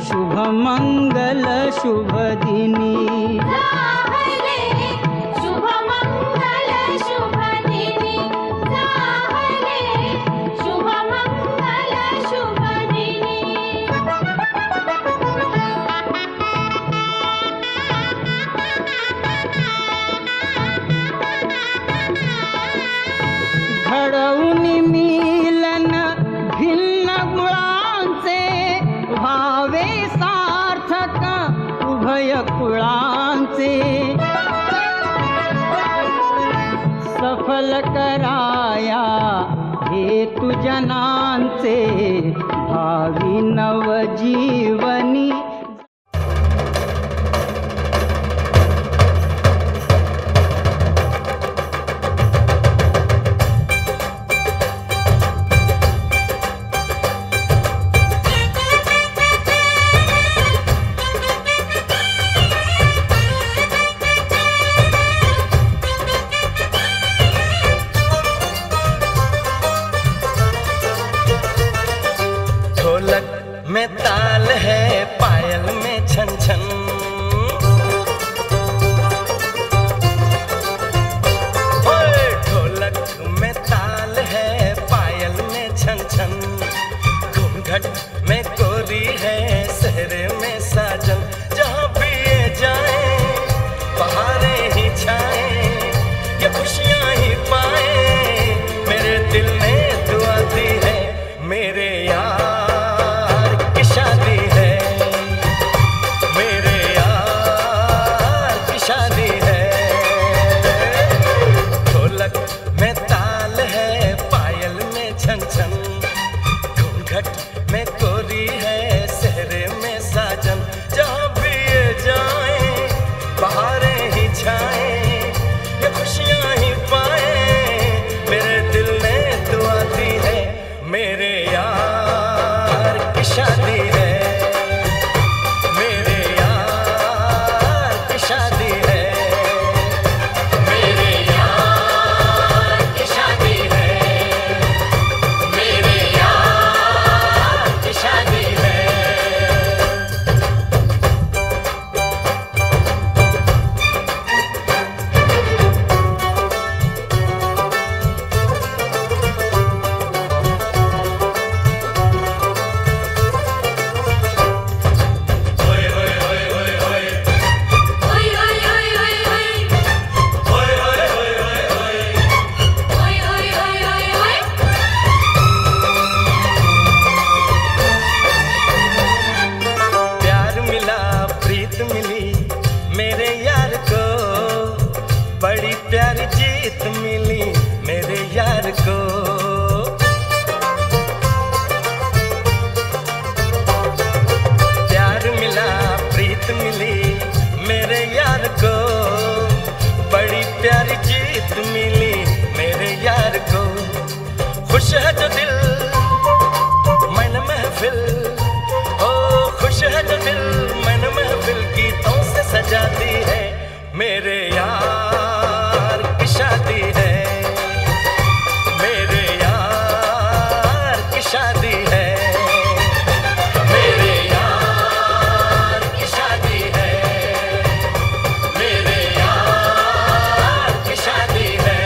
Speaker 17: शुभमंगल शुभदिनी मंगल कराया हेतु जनांचे भावी नवजीवनी
Speaker 18: में ताल है पायल में छन छन, ओए ढोलक में ताल है पायल में छन छन, घूंघट में गोरी है सहरे में साजन, जहाँ भी ये जाए बहारें ही छाए ये खुशियाँ ही पाए, मेरे दिल ने दुआ दी है मेरे यार शादी है, मेरे यार की शादी है। ढोलक में ताल है पायल में छन छन, घूंघट में कोरी है सहरे में साजन, जहाँ भी ये जाए बहारें ही छाए ये खुशियाँ ही पाए, मेरे दिल ने दुआ दी है मेरे यार की शादी है, मेरे यार की शादी है, मेरे यार की शादी है, मेरे यार की शादी है। बड़ी प्यारी जीत मिली मेरे यार को, प्यार मिला प्रीत मिली मेरे यार को, बड़ी प्यारी जीत मिली मेरे यार को, खुश है जो दिल मन महफिल, ओ खुश है जो दिल मन महफिल गीतों से सजाती है, मेरे यार की शादी है, मेरे यार की शादी है, मेरे यार की शादी है, मेरे यार की शादी है।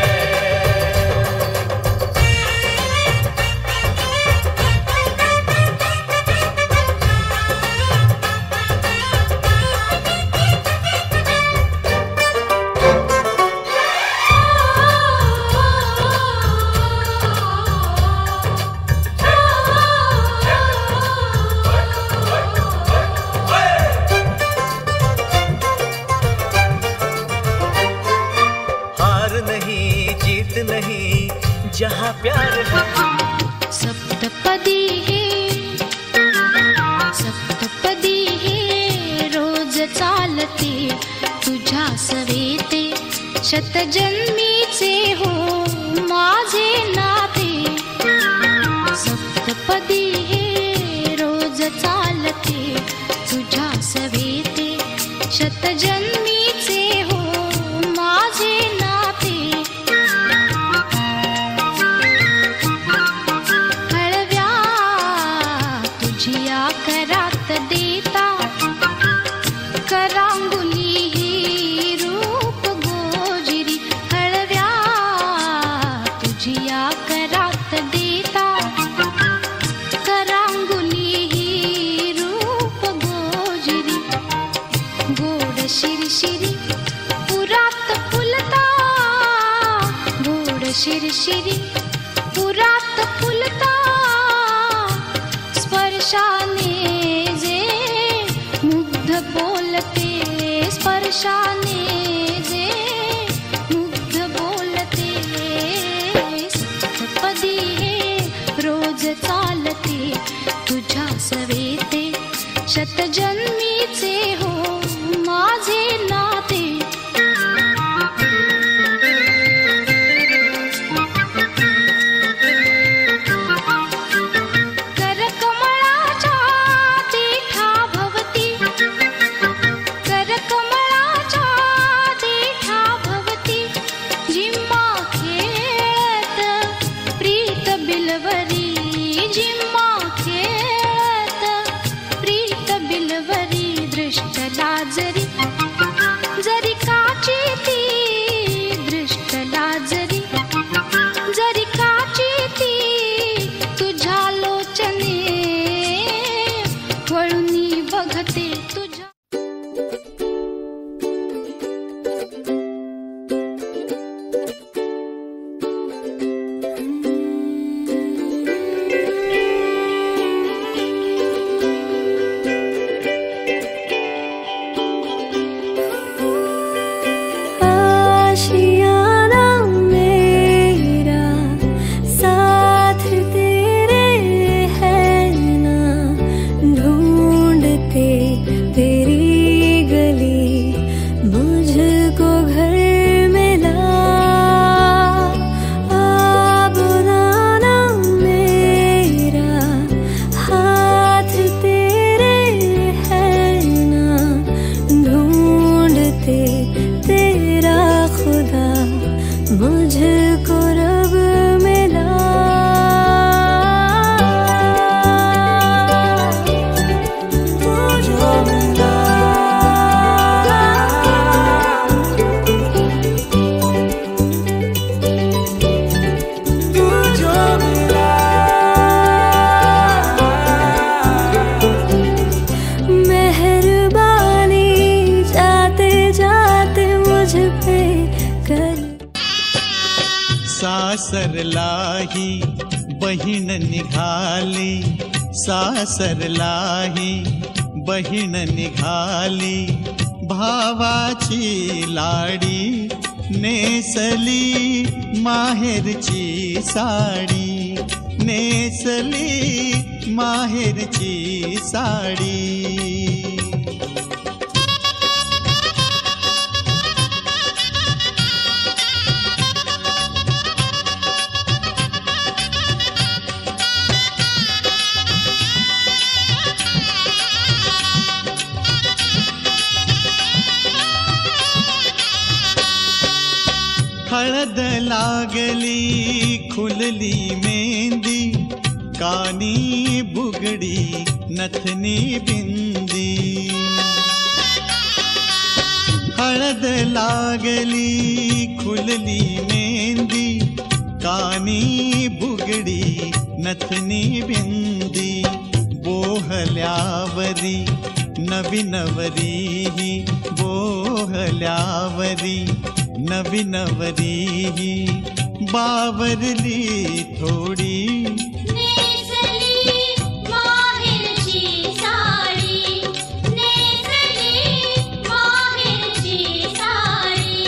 Speaker 18: नहीं जहाँ प्यार है,
Speaker 3: सप्तपदी हे रोज चालते तुझ्या सवेते, शतजन्मीचे हो माझे नाते, सप्तपदी हे रोज चालते तुझ्या सवेते, शतजन्मीचे हो माझे नाते, करात देता करांगुली ही रूप गोजिरी, हळव्या तुझिया करात देता करांगुली ही रूप गोजिरी, गोड शिरशिरी पुरात फुलता, गोड शिरशिरी पुरात फुलता, स्पर्शाने जे मुग्ध बोलते, स्पर्शाने जे मुग्ध बोलते, तुझ्या सवेते शतजन्मीचे हो माझे नाते. करकमळाच्या देठाभवती करकमळाच्या देठाभवती जिम्मा खेळत प्रीत बिलवरी जिम्मा खेळत प्रीत बिलवरी दृष्टला जरी जरी काची ती दृष्टला जरी जरी काची ती तुझ्या लोचने वळुनी बघते तुझ्या.
Speaker 19: आशियाना मेरा साथ तेरे है ना, ढूंढते तेरी गली मुझको घर मिला. बुलाना मेरा हाथ तेरे है ना, ढूंढते तेरा खुदा मुझको रब मिला. तुझको मिला तुझको मिला. मेहरबानी जाते जाते मुझ पे कर.
Speaker 20: सासरलाही बहीण निघाली सासरलाही बहीण निघाली भावाची लाडी नेसली माहेरची साडी नेसली माहेरची साडी. हळद लागली खुलली मेहंदी कानी बुगडी नथनी बिंदी. हळद लागली खुलली मेहंदी कानी बुगडी नथनी बिंदी. बोहल्यावरी नवीनवरी बोहल्यावरी नवीनवरी बावरली थोडी.
Speaker 3: नेसली माहेरची साडी नेसली माहेरची साडी.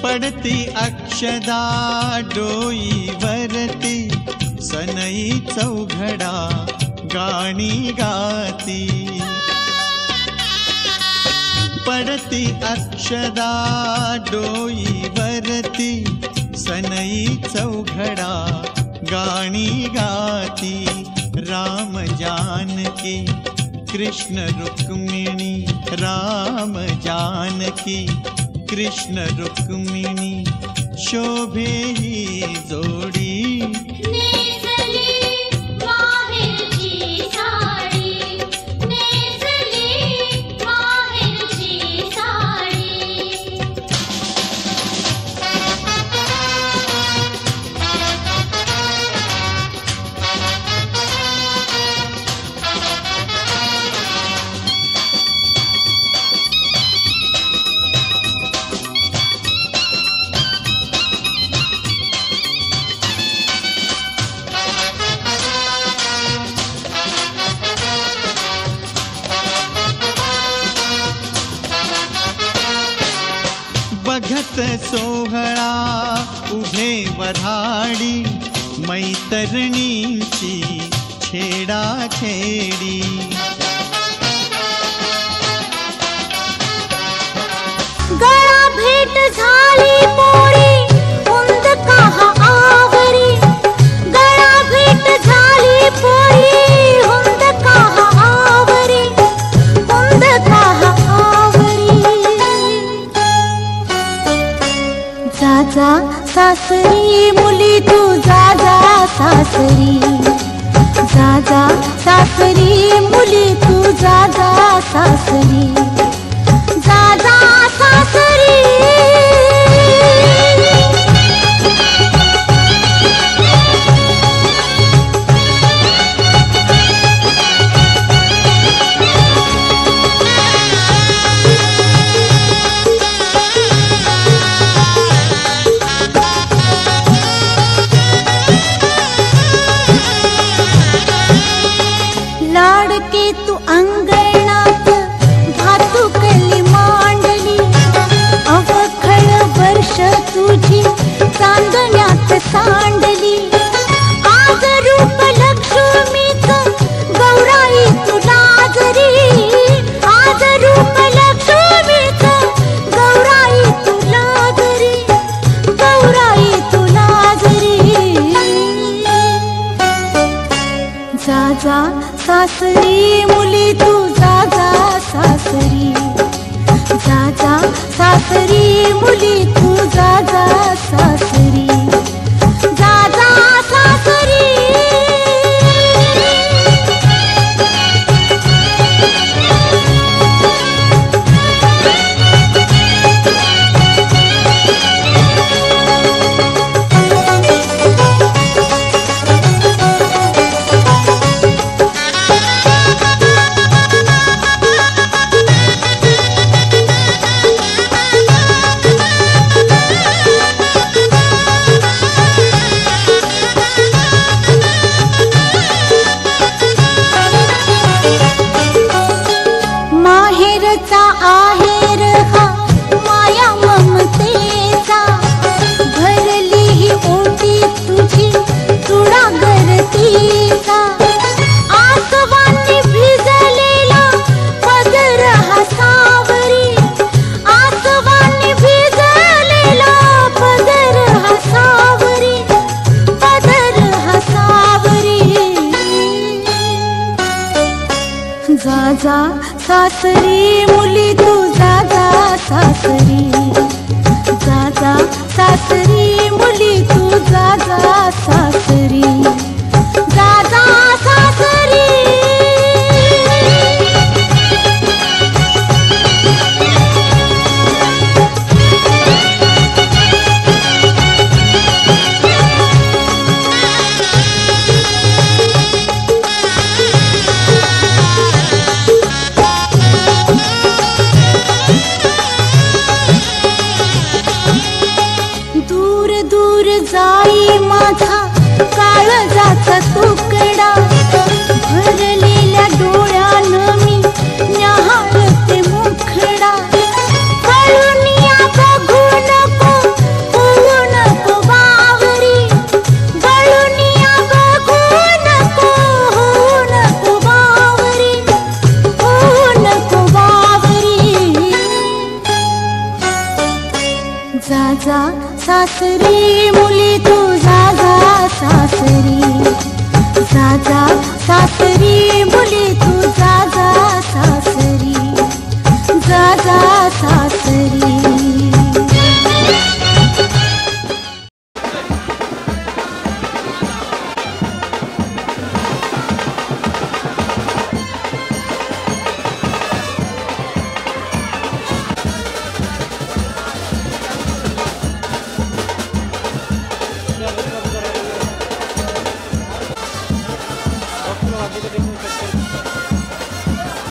Speaker 20: पडती अक्षदा डोईवरती सनई चौघडा गाणी गाती. पडती अक्षदा डोईवरती सनई चौघडा गाणी गाती. राम जानकी कृष्ण रुक्मिणी राम जानकी कृष्ण रुक्मिणी शोभे ही जोडी.
Speaker 3: नेसली माहेरची साडी नेसली माहेरची साडी.
Speaker 20: माझे वऱ्हाडी मैतरणींची छेडा छेडी
Speaker 3: गळा भेट झाली पोरी उंद काहा आवरी गळा भेट झाली पोरी उंद काहा आवरी उंद काहा आवरी जा जा सासरी मुली तू जा जा सासरी जा जा सासरी मुली तू जा जा सासरी जा जा सासरी लाडके तू अंगणात भातुकली मांडली अवखळ वर्ष तुझी चांदण्यात सांडली आज रूप लक्ष्मीच गौराई तुला जरी आज रूप लक्ष्मीच गौराई तुला जरी गौराई तुला जरी जा जा सासरी मुली तू जा जा सासरी जा जा सासरी मुली तू जा जा सासरी जा जा सासरी माहेरचा आहेर हा माया ममतेचा भरली ही ओटी तुझी तुडा गरतीचा आसवांनी भिजलेला पदर हा सावरी आसवांनी भिजलेला पदर हा सावरी पदर हा सावरी जा जा सासरी मुली तू जा जा सासरी जा जा सासरी मुली तू जा जा सासरी जा जा सासरी दूर दूर जाई माझा काळजाचा तुकडा भरलेल्या डोळ्यानं मी न्याहाळते मुखडा कळुनिया बघू नको होऊ नको बावरी कळुनिया बघू नको होऊ नको बावरी होऊ नको बावरी जा जा सासरी मुली तू जा जा सासरी जा जा सासरी मुली तू जा जा सासरी जा जा सासरी
Speaker 14: डॉक्टर